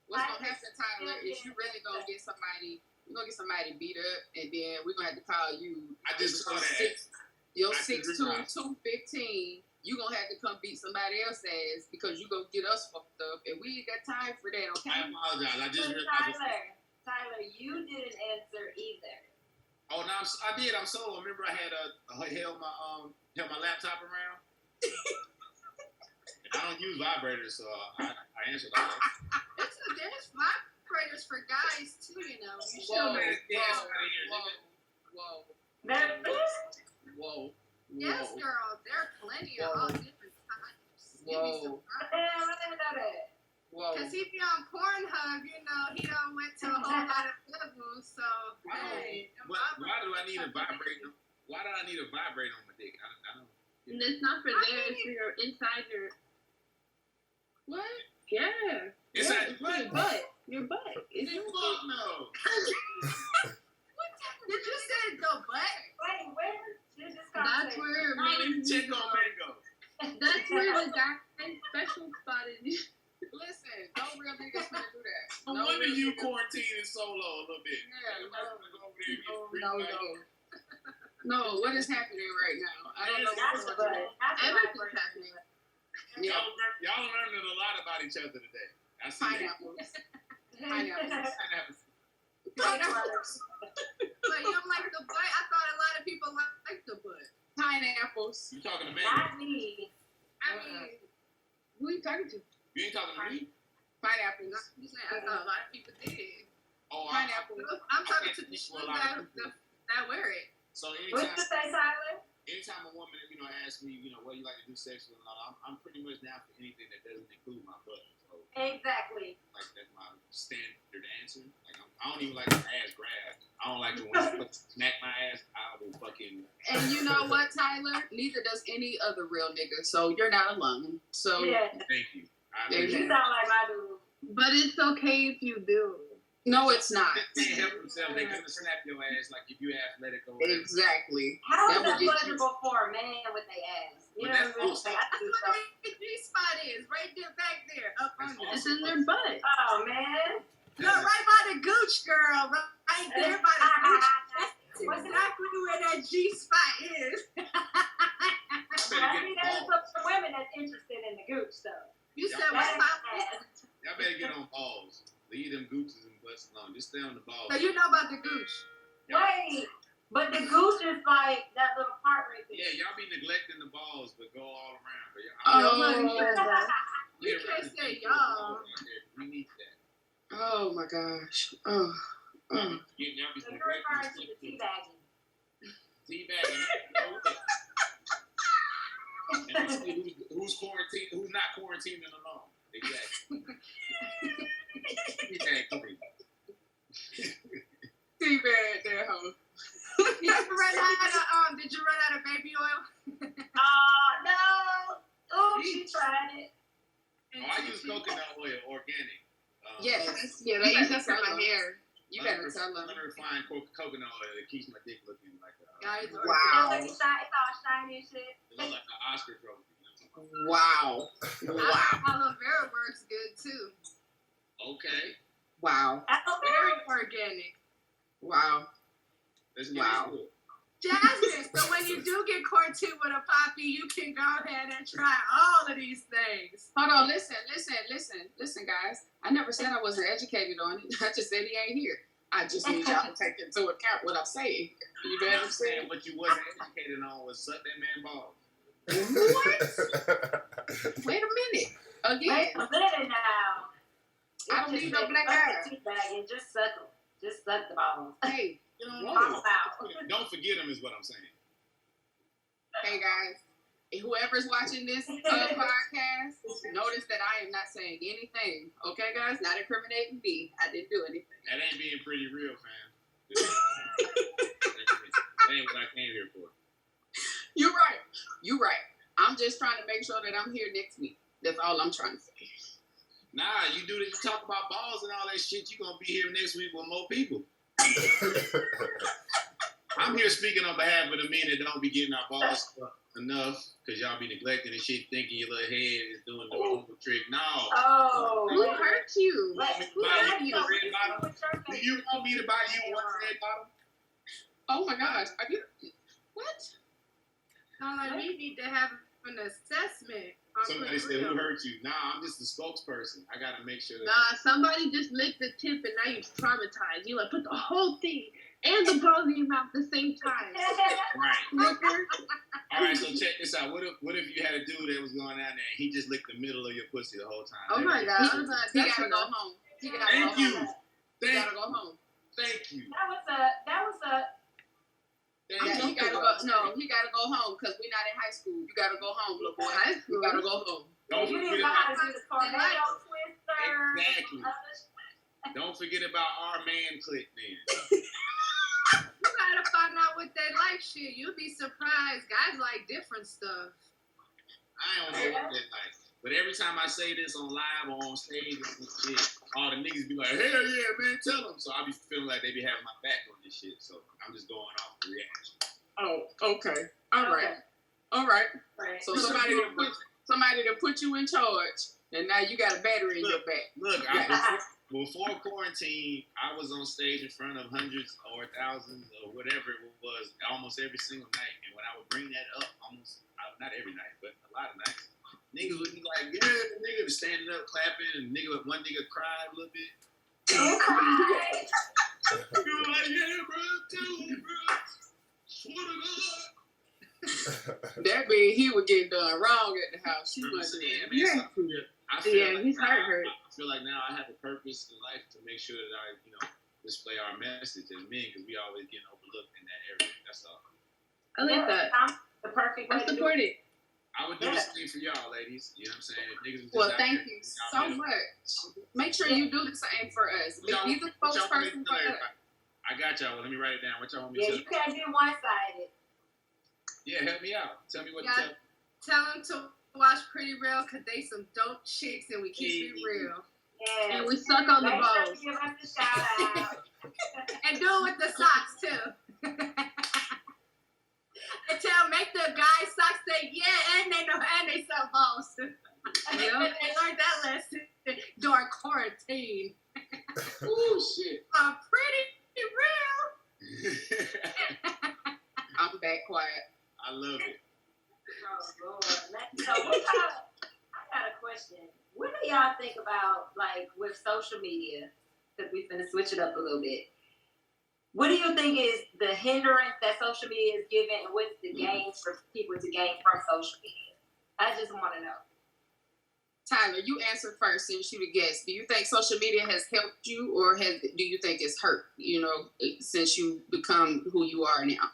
What's gonna happen, Tyler, is you really gonna get somebody. You're gonna get somebody beat up, and then we're gonna have to call you. I just saw that. You're 6'2", 215. You gonna have to come beat somebody else's ass because you gonna get us fucked up, and we ain't got time for that. Okay? I apologize. I just realized. Tyler, you didn't answer either. Oh no, I did. I'm solo. Remember, I had held my laptop around. I don't use vibrators, so I answered all that. There's vibrators for guys too, you know. You Whoa. Yes, girl. There are plenty of all different types. Whoa. Because he be on Pornhub, you know, he done went to a whole lot of levels, so, hey. Why do I need a vibrator? Why do I need a vibrator on my dick? I don't. And it's not for there, it's for your inside your... What? Yeah. Inside your butt? Your butt. It's your butt, no. Did you say the butt? Wait, where? That's where... Check on Mango. That's where the guy's special spot is. Listen, no real niggas gonna do that. No wonder you quarantining solo a little bit. No, what is happening right now? I don't know what's Everything's happening. Y'all learning a lot about each other today. I see Pineapples. But you don't like the butt? I thought a lot of people like the butt. Pineapples. You talking to me? Not me. I mean, who are you talking to? You ain't talking to me? Pineapples. I thought a lot of people did. Oh, pineapples. I'm talking to the people that wear it. So What you say, Tyler? anytime a woman, asks me, what do you like to do sexually and all, I'm pretty much down for anything that doesn't include my butt. So, exactly. Like, that's my standard answer. Like, I don't even like the ass grab. I don't like to when you smack my ass, I will fucking... And you know what, Tyler? Neither does any other real nigga, so you're not alone. So yeah. Thank you. You sound like my dude. But it's okay if you do. No, it's not. They can't help themselves. They're going to snap your ass like if you let it go. Exactly. How is that pleasurable for a man with their ass? You know what I'm saying? That's what the G-spot is. Right there, back there. Up under. It's in their butt. Oh, man. No, right by the gooch, girl. Right there by the gooch. That's exactly where that G-spot is. I mean, there's some women that's interested in the gooch, though. You said what spot? Y'all better get on balls. Leave them gooches and butts alone. Just stay on the balls. So you know about the gooch. Wait, but the gooch is like that little part right there. Yeah, y'all be neglecting the balls, but go all around. But You can't say y'all. We need that. Oh my gosh. Oh. Y'all be So you're referring to the teabagging. Teabagging. Who's quarantined? Who's not quarantining alone? Exactly. Teabag there, hoe. Did you run out of baby oil? No. Oh, she tried it. I use coconut oil, organic. Yes. Yeah, I use that for my hair. You better tell them. Unrefined coconut oil that keeps my dick looking like a... Wow. It's all shiny and shit. It looks like an Oscar trophy. Wow. Aloe vera works good too. Okay. Wow. Very organic. Wow. Wow. Jasmine, so when you do get quarantined with a poppy, you can go ahead and try all of these things. Hold on, listen, guys. I never said I wasn't educated on it. I just said he ain't here. I just need y'all to take into account what I'm saying. You know what I'm saying? What you wasn't educated on was suck that man balls. What? Wait a minute. Again. Wait a minute now. I don't need no black eye. And just suck them. Just suck the balls. Hey. Don't forget them is what I'm saying. Hey guys, whoever's watching this podcast, notice that I am not saying anything. Okay, guys, not incriminating me. I didn't do anything. That ain't being pretty real, fam. That ain't what I came here for. You're right. I'm just trying to make sure that I'm here next week. That's all I'm trying to say. Nah, you talk about balls and all that shit. You gonna be here next week with more people. I'm here speaking on behalf of the men that don't be getting our balls enough because y'all be neglecting and shit, thinking your little head is doing the whole trick. No. Oh. Who hurt you? Who hurt you? Do you want me to buy you one red bottle? Oh my gosh. Are you... What? We need to have an assessment. Somebody said, who hurt you? Nah, I'm just the spokesperson. I got to make sure that... Nah, somebody just licked the tip and now you're traumatized. You like put the whole thing and the balls in your mouth at the same time. Right. All right, so check this out. What if you had a dude that was going down there and he just licked the middle of your pussy the whole time? Oh my God. He got to go home. Thank you. He got to go home. Thank you. That was a. Yeah, he gotta go. No, he gotta go home because we're not in high school. You gotta go home, little boy. High school. You gotta go home. You didn't know how to do the tornado twister. Exactly. Don't forget about our man clip then. You gotta find out what they like. Shit, you'll be surprised. Guys like different stuff. I don't know what they like. But every time I say this on live or on stage and shit, all the niggas be like, hell yeah, man, tell them. So I be feeling like they be having my back on this shit. So I'm just going off the reaction. Oh, okay. All right. So somebody to put you in charge, and now you got a battery in your back. Look, before quarantine, I was on stage in front of hundreds or thousands or whatever it was almost every single night. And when I would bring that up, not every night, but a lot of nights, niggas would be like, yeah, the nigga was standing up clapping, and one nigga cried a little bit. You were like, yeah, bro, tell me, bro. Swear to God. That mean he was getting done wrong at the house. He wasn't. He's hurt. I feel like now I have a purpose in life to make sure that I, display our message as men because we always getting overlooked in that area. That's all. I like that. The perfect way I support it. I would do the same for y'all, ladies. You know what I'm saying? If niggas was just well, thank you so much. Make sure you do the same for us. Be the spokesperson for us. I got y'all. Well, let me write it down. What y'all want me to tell? Yeah, you can't be one-sided. Yeah, help me out. Tell me what to tell. Tell them to watch Pretty Real because they some dope chicks and we keep it real. Yeah. And we suck on the balls. Give us a shout out. And do it with the socks too. And make the guys socks say yeah, and they know and they sell balls. They learned that lesson during quarantine. Ooh shit. I'm pretty real. I'm back quiet. I love it. Oh Lord. So I got a question. What do y'all think about with social media? Because we finna switch it up a little bit. What do you think is the hindrance that social media is giving, and what's the gains for people to gain from social media? I just want to know. Tyler, you answered first since you the guest. Do you think social media has helped you, or do you think it's hurt? Since you become who you are now.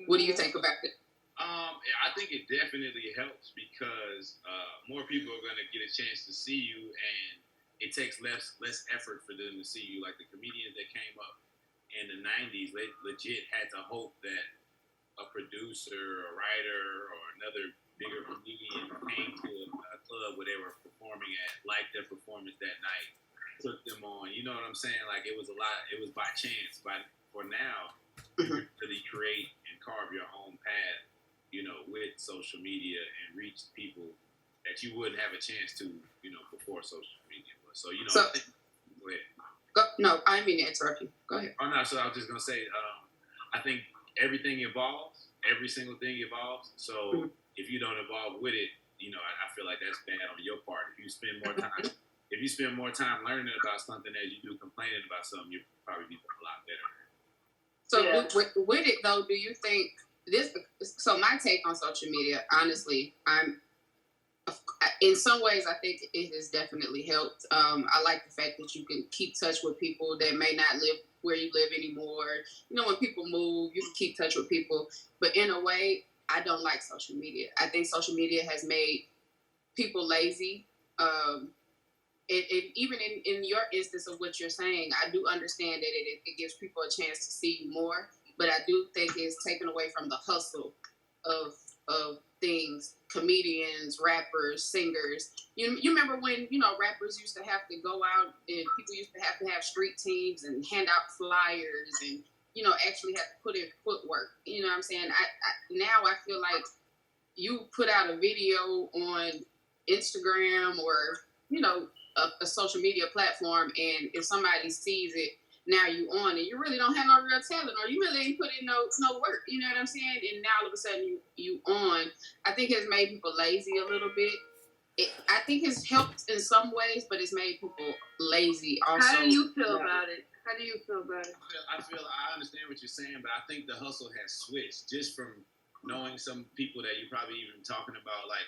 What do you think about it? I think it definitely helps because more people are going to get a chance to see you, and it takes less effort for them to see you. Like the comedians that came up in the 90s, they legit had to hope that a producer, a writer, or another bigger comedian came to a club where they were performing at, liked their performance that night, took them on. You know what I'm saying? Like it was by chance. But for now, you can really create and carve your own path, with social media and reach people that you wouldn't have a chance to, before social media was. So, Go ahead. No, I didn't mean to interrupt you. Go ahead. Oh no, so I was just gonna say, I think everything evolves. Every single thing evolves. So if you don't evolve with it, I feel like that's bad on your part. If you spend more time learning about something as you do complaining about something, you'll probably be a lot better. So with it though, do you think this? So my take on social media, honestly, in some ways, I think it has definitely helped. I like the fact that you can keep touch with people that may not live where you live anymore. When people move, you can keep touch with people. But in a way, I don't like social media. I think social media has made people lazy. Even in your instance of what you're saying, I do understand that it gives people a chance to see you more. But I do think it's taken away from the hustle of things. Comedians, rappers, singers. You remember when rappers used to have to go out and people used to have street teams and hand out flyers and actually have to put in footwork. You know what I'm saying? Now I feel like you put out a video on Instagram or a social media platform, and if somebody sees it, now you on, and you really don't have no real talent, or you really ain't put in no work. You know what I'm saying? And now all of a sudden you on. I think it's made people lazy a little bit. I think it's helped in some ways, but it's made people lazy also. How do you feel about it? I understand what you're saying, but I think the hustle has switched just from knowing some people that you're probably even talking about, like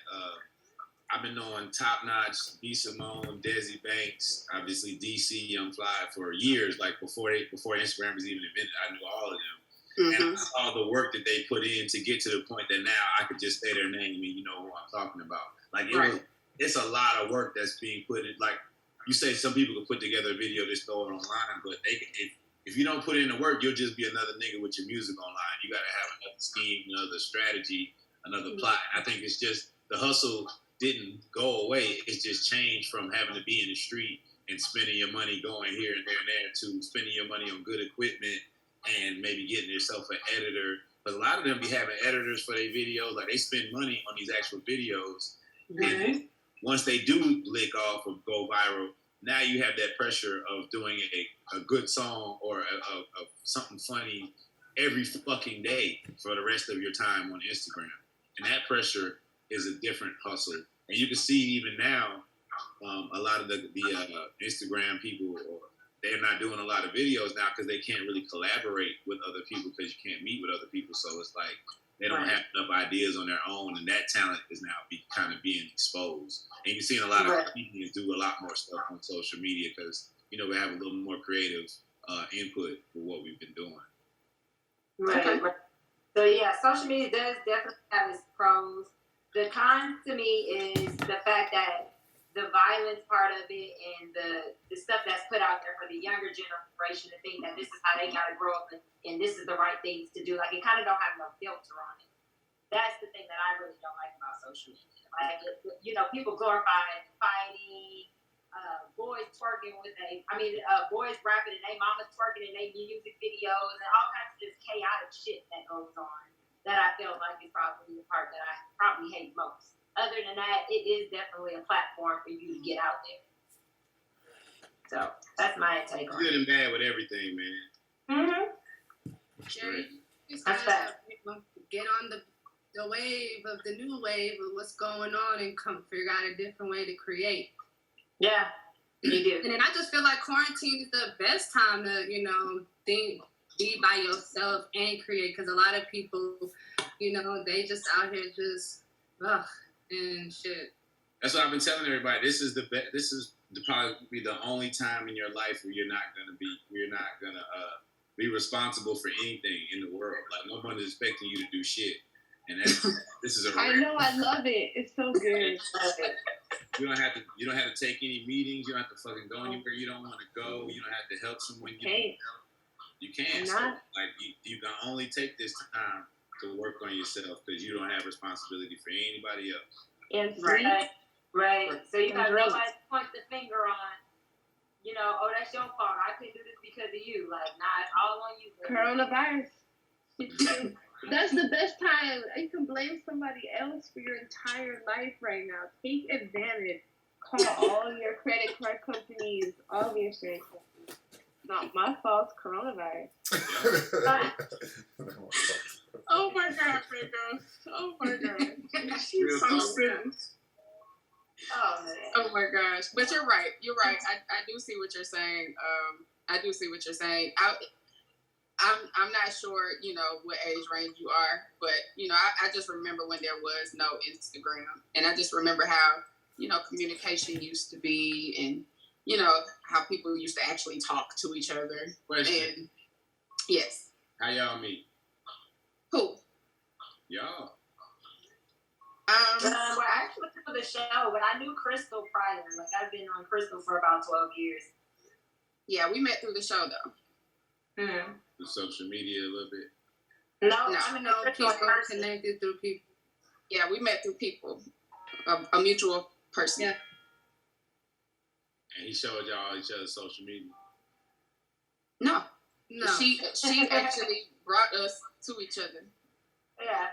I've been knowing Top Notch, B. Simone, Desi Banks, obviously DC, Young Fly for years, like before Instagram was even invented. I knew all of them. Mm-hmm. And I saw the work that they put in to get to the point that now I could just say their name and you know who I'm talking about. Like it's a lot of work that's being put in. Like you say, some people can put together a video, just throw it online, but if you don't put in the work, you'll just be another nigga with your music online. You got to have another scheme, another strategy, another plot. I think it's just the hustle didn't go away. It's just changed from having to be in the street and spending your money going here and there and there to spending your money on good equipment and maybe getting yourself an editor. But a lot of them be having editors for their videos. Like they spend money on these actual videos. Mm-hmm. And once they do lick off or go viral, now you have that pressure of doing a good song or a something funny every fucking day for the rest of your time on Instagram. And that pressure is a different hustle. And you can see even now, a lot of the Instagram people, they're not doing a lot of videos now because they can't really collaborate with other people because you can't meet with other people. So it's like they don't have enough ideas on their own, and that talent is now kind of being exposed. And you're seeing a lot of comedians do a lot more stuff on social media because, we have a little more creative input for what we've been doing. Right. Okay. So, yeah, social media does definitely have its pros. The cons to me is the fact that the violence part of it and the stuff that's put out there for the younger generation to think that this is how they got to grow up and this is the right things to do. Like, it kind of don't have no filter on it. That's the thing that I really don't like about social media. Like, people glorify fighting, boys twerking boys rapping and they mamas twerking in their music videos and all kinds of just chaotic shit that goes on. That I feel like is probably the part that I probably hate most. Other than that, it is definitely a platform for you to get out there. So that's my take on it. Good and bad with everything, man. Mm-hmm. Jerry, you guys have to get on the wave of the new wave of what's going on and come figure out a different way to create. Yeah, you do. And then I just feel like quarantine is the best time to, be by yourself and create, because a lot of people, they just out here just and shit. That's what I've been telling everybody. This is probably the only time in your life where you're not gonna be responsible for anything in the world. Like no one is expecting you to do shit, and this is a. I know, I love it. It's so good. You don't have to take any meetings. You don't have to fucking go anywhere you don't want to go. You don't have to help someone. You can't. So, like you can only take this time to work on yourself because you don't have responsibility for anybody else. And right. So you got nobody to point the finger on. That's your fault. I couldn't do this because of you. Like, nah, it's all on you. Coronavirus. That's the best time. You can blame somebody else for your entire life right now. Take advantage Call all your credit card companies, all the insurance companies. Not my fault, coronavirus. Oh my God, Ringo. Oh my God. She's so silly. Oh, man. Oh my gosh. But you're right. You're right. I do see what you're saying. I do see what you're saying. I'm not sure, you know, what age range you are, but, you know, I just remember when there was no Instagram. And I just remember how, you know, communication used to be and, you know, how people used to actually talk to each other. Question. And, yes. How y'all meet? Who? Y'all. Well, I actually knew the show, but I knew Crystal prior. Like, I've been on Crystal for about 12 years. Yeah, we met through the show, though. Mm-hmm. Through social media a little bit. No, I'm in the people Crystal person. connected through people. Yeah, we met through people. A mutual person. Yeah. And he showed y'all each other's social media. No. No. She actually brought us to each other. Yeah.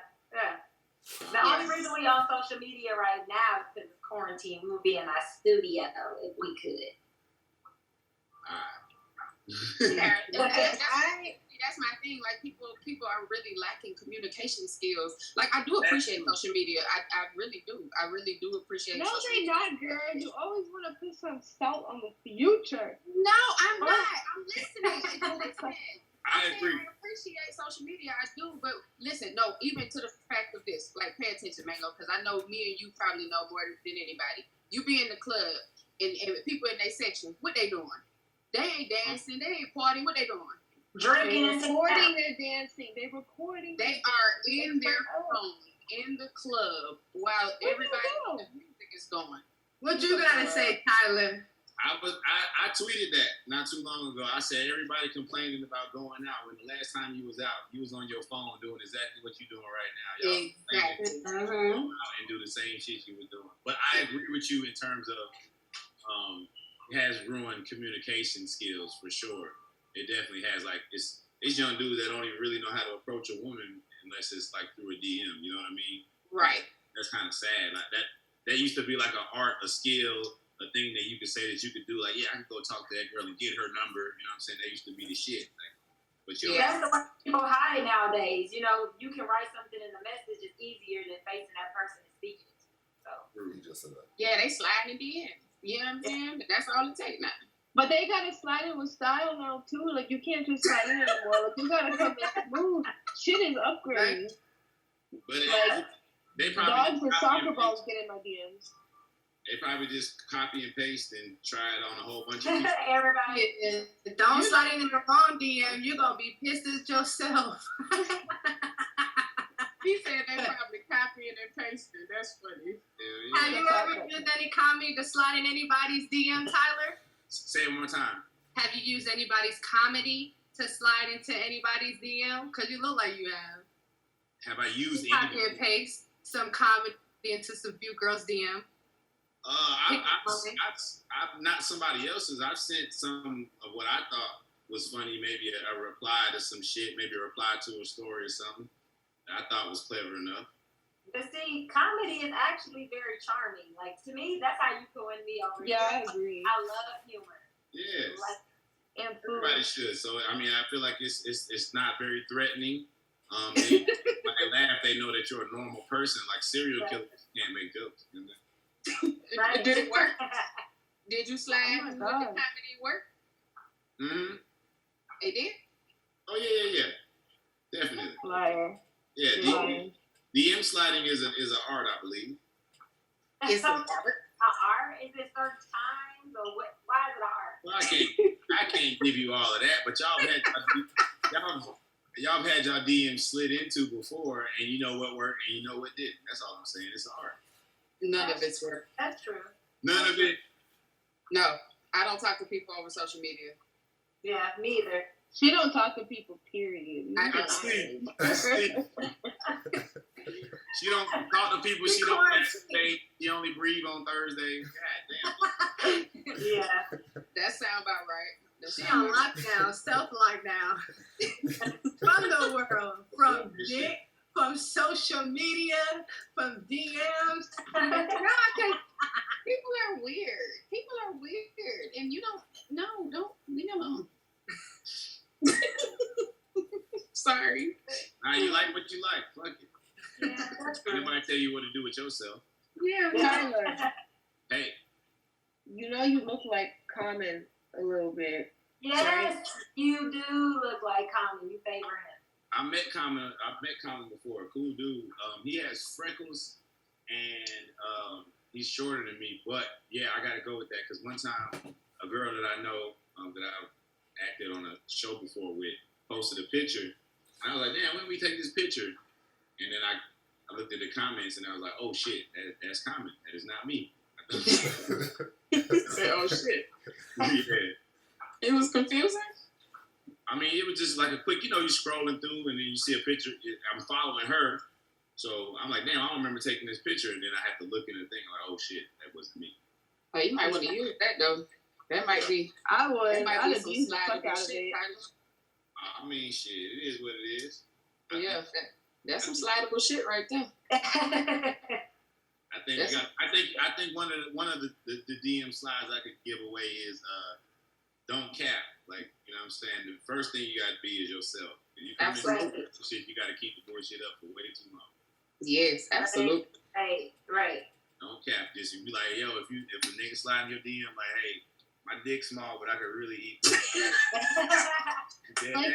The only reason we on social media right now is because of quarantine. We would be in our studio if we could. Yeah, that's my thing. Like people are really lacking communication skills. Like I do appreciate social media. I really do. I really do appreciate. No, social they media. not, girl. You always want to put some salt on the future. No, I'm not. I'm listening. I agree. I appreciate social media. I do, but listen, no. Even to the fact of this, like pay attention, Mango, because I know me and you probably know more than anybody. You be in the club and people in their section, what they doing? They ain't dancing. They ain't partying. What they doing? Drinking and recording their dancing. They recording. They are in their phone in the club while everybody's music is going. What you gotta say, Tyler? I tweeted that not too long ago. I said everybody complaining about going out when the last time you was out, you was on your phone doing exactly what you're doing right now. Y'all Exactly. go out and do the same shit you were doing. But I agree with you in terms of it has ruined communication skills for sure. It definitely has. Like it's young dudes that don't even really know how to approach a woman unless it's like through a DM. You know what I mean? Right. That's kind of sad. Like that used to be like an art, a skill, a thing that you could say that you could do. Like, yeah, I could go talk to that girl and get her number. You know what I'm saying? That used to be the shit. Like, but that's the way people hide nowadays. You know, you can write something in a message. It's easier than facing that person and speaking it. So. Yeah, they slide in the end. You know what I'm saying? But that's all it takes now. But they gotta slide in with style now too. Like you can't just slide in anymore. Like you gotta come in smooth. Shit is upgrading. But like they probably dogs with soccer balls get in my DMs. They probably just copy and paste and try it on a whole bunch of people. Everybody. Yeah. Don't slide in the wrong DM. You're gonna be pissed at yourself. He said they probably copying and pasting. That's funny. Yeah. Have you ever used any comedy to slide in anybody's DM, Tyler? Say it one more time. Have you used anybody's comedy to slide into anybody's DM? Because you look like you have. Have I used Copy and paste some comedy into some few girls' DM? I've not somebody else's. I've sent some of what I thought was funny, maybe a reply to some shit, maybe a reply to a story or something that I thought was clever enough. But see, comedy is actually very charming. Like, to me, that's how you can win me over. Yeah, I agree. I love humor. Yes. Like, and food. Everybody should. So, I mean, I feel like it's not very threatening. When they laugh, they know that you're a normal person. Like serial killers can't make jokes. You know? Right. Did it work? Did you slide? Oh my Did God. the comedy work? Mm-hmm. It did? Oh yeah. Definitely. Liar. Yeah. Liar. DM sliding is an art, I believe. It's an art. An art? Is it certain times or what? Why is it an art? Well, I can't give you all of that, but y'all had y'all DMs slid into before, and you know what worked and you know what didn't. That's all I'm saying. It's an art. None of it's work. That's true. None of it. No, I don't talk to people over social media. Yeah, me either. She don't talk to people, period. I see. She don't talk to people. She don't masturbate. She only breathe on Thursday. God damn. Yeah. That sound about right. She on lockdown, self-lockdown. From the world, from dick, from social media, from DMs. No, because people are weird. with yourself. Yeah, Tyler. Hey. You know you look like Common a little bit. Yes, right? You do look like Common. You favor him. I've met Common before. Cool dude. He has freckles and he's shorter than me. But yeah, I gotta go with that because one time a girl that I know that I've acted on a show before with posted a picture. And I was like, damn, when we take this picture? And then I looked at the comments and I was like, oh shit, that's Common. That is not me. Say, oh shit. Yeah. It was confusing. I mean, it was just like a quick, you're scrolling through and then you see a picture. I'm following her. So I'm like, damn, I don't remember taking this picture. And then I have to look in the thing like, oh shit, that wasn't me. Oh, you might want to use that though. That might be. I would. I'd have used the fuck out of it. I mean, shit, it is what it is. Yeah, that's some slidable shit right there. I think one of the DM slides I could give away is don't cap. Like, you know what I'm saying? The first thing you gotta be is yourself. You absolutely. Shit, you gotta keep the bullshit up for way too long. Yes, absolutely. Right. Don't cap. Just be like, yo, if a nigga slide in your DM like, hey, my dick's small, but I could really eat. Like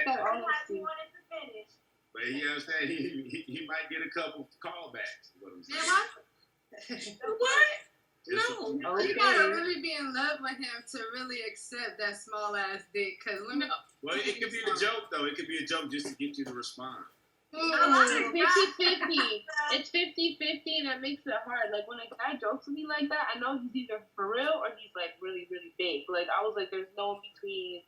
that, honestly. Wanted to finish. But you know what I'm saying? He might get a couple callbacks. What I'm saying. What? No. You gotta really be in love with him to really accept that small ass dick. Cause women. Well, it could be a joke though. It could be a joke just to get you to respond. It's 50-50. It's 50-50 and that makes it hard. Like when a guy jokes with me like that, I know he's either for real or he's like really, really big. Like I was like, there's no in between.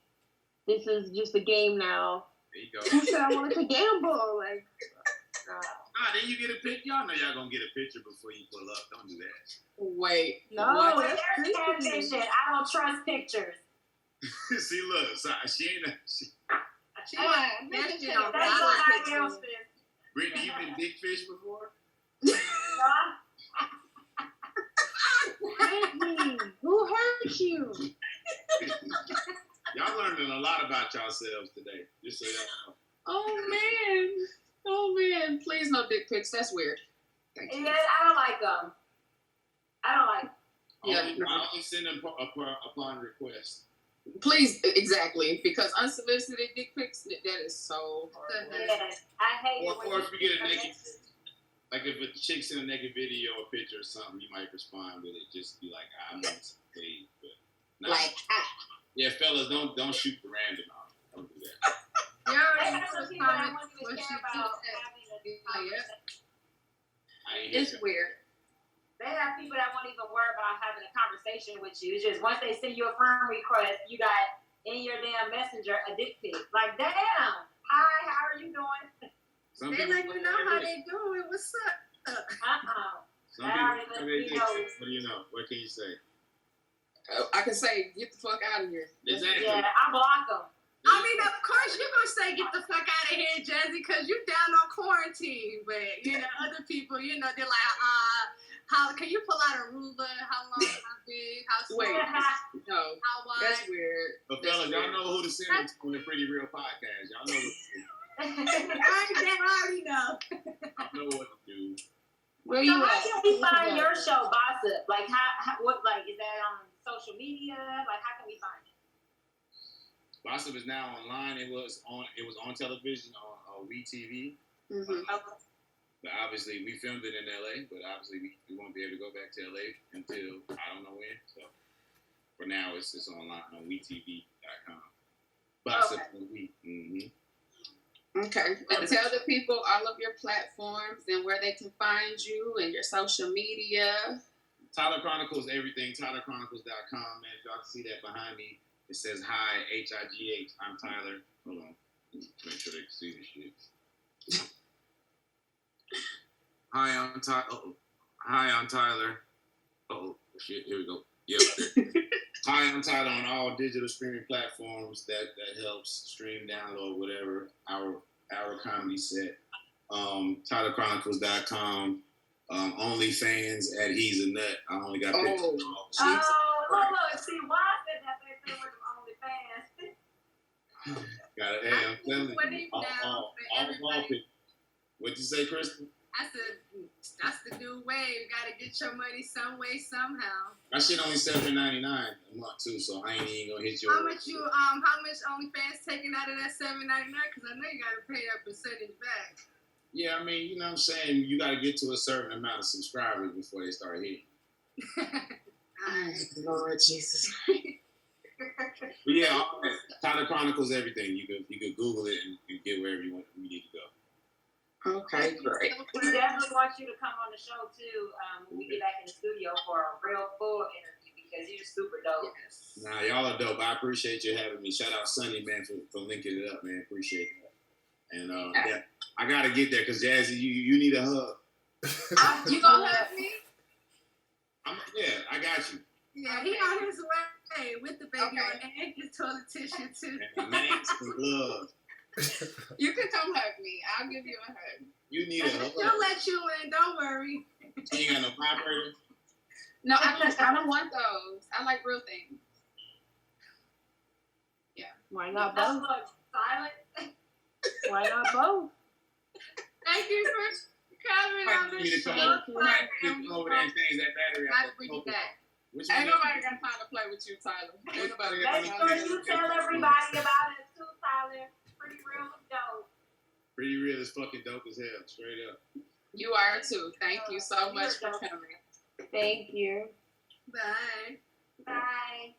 This is just a game now. There you go. I said I wanted to gamble. Like, then you get a pic. Y'all know y'all gonna get a picture before you pull up. Don't do that. Wait. no, There's catfish. I don't trust pictures. See, look, so she ain't. She want that shit on That's dollar what I pictures. else is. Brittany, you been dick fish before? Brittany, who hurt you? Y'all learning a lot about yourselves today. Just so y'all know. Oh man, please no dick pics. That's weird. Yeah, I don't like them. Yeah. I only send them upon request. Please, exactly, because unsolicited dick pics, that is so hard. Yes, I hate it. Or if you get a naked, like if a chick send a naked video or picture or something, you might respond with it. Just be like, I'm not paid, but not. Like, yeah, fellas, don't shoot the random out. Don't do that. You already That's put the people that comments want you what to you care did about that. having a Yeah. conversation. I ain't hear it's that. weird. They have people that won't even worry about having a conversation with you. It's just once they send you a friend request, you got in your damn messenger a dick pic. Like, damn. Hi, how are you doing? Some They people let you know how they doing. What's up? Some people say they dick pics. What do you know? What can you say? I can say, get the fuck out of here. Exactly. Yeah, I block them. I mean, of course you're gonna say get the fuck out of here, Jazzy, because you down on quarantine. But other people, they're like, how can you pull out a ruler? How long? How big? How small? Wait. No, How wide? that's weird. But fellas, y'all know who to send it to on the Pretty Real podcast. Y'all know what to do. I already know. Y'all know what to do. Where So you how at? can we find your show, Gossip? Like, is that on social media? Like, how can we find it? Gossip is now online. It was on television on WeTV. Mm-hmm. Okay. But obviously, we filmed it in LA. But obviously, we won't be able to go back to LA until I don't know when. So for now, it's just online on WeTV.com. Gossip on We. Mm-hmm. Okay. And tell the people all of your platforms and where they can find you and your social media. Tyler Chronicles, everything. TylerChronicles.com. Man, if y'all can see that behind me, it says hi, H-I-G-H. I'm Tyler. Hold on. Make sure they can see this shit. Hi, I'm Tyler. Hi, I'm Tyler. Oh shit! Here we go. Yep. Hi, I'm Tyler on all digital streaming platforms that helps stream, download, whatever our comedy set. TylerChronicles.com. OnlyFans at He's a Nut. I only got pictures. Look. See, why I said that they say we're OnlyFans. Got it. Hey, I'm telling you. All pictures. What'd you say, Kristen? I said, that's the new way. You gotta get your money some way, somehow. That shit only $7.99 a month too, so I ain't even gonna hit you. How much OnlyFans taking out of that $7.99? Because I know you gotta pay that percentage back. Yeah, I mean, you know what I'm saying? You gotta get to a certain amount of subscribers before they start hitting. Lord Jesus. But yeah, Tyler Chronicles everything. You could Google it and you get wherever you need to go. Okay, great. We definitely want you to come on the show too when we get back in the studio for a real full interview because you're super dope. Yes. Nah, y'all are dope. I appreciate you having me. Shout out Sunny, man, for linking it up, man. Appreciate that. And yeah, I gotta get there because Jazzy, you need a hug. You gonna hug me? Yeah, I got you. Yeah, he on his way with the baby on and his toilet tissue too. And mask and gloves. You can come hug me. I'll give you a hug. You need a hug. He'll let you in. Don't worry. You ain't got no vibrator? No, I don't want those. I like real things. Yeah. Why not both? Silent. Why not both? Thank you for coming on the show. Come over there and change that battery out. Gotta bring you back. Ain't nobody got time to play with you, Tyler. Ain't nobody got Make time sure to you tell everybody about it too, Tyler. Pretty real dope. Pretty real is fucking dope as hell, straight up. You are too. Thank you so much for coming. Thank you. Bye. Bye.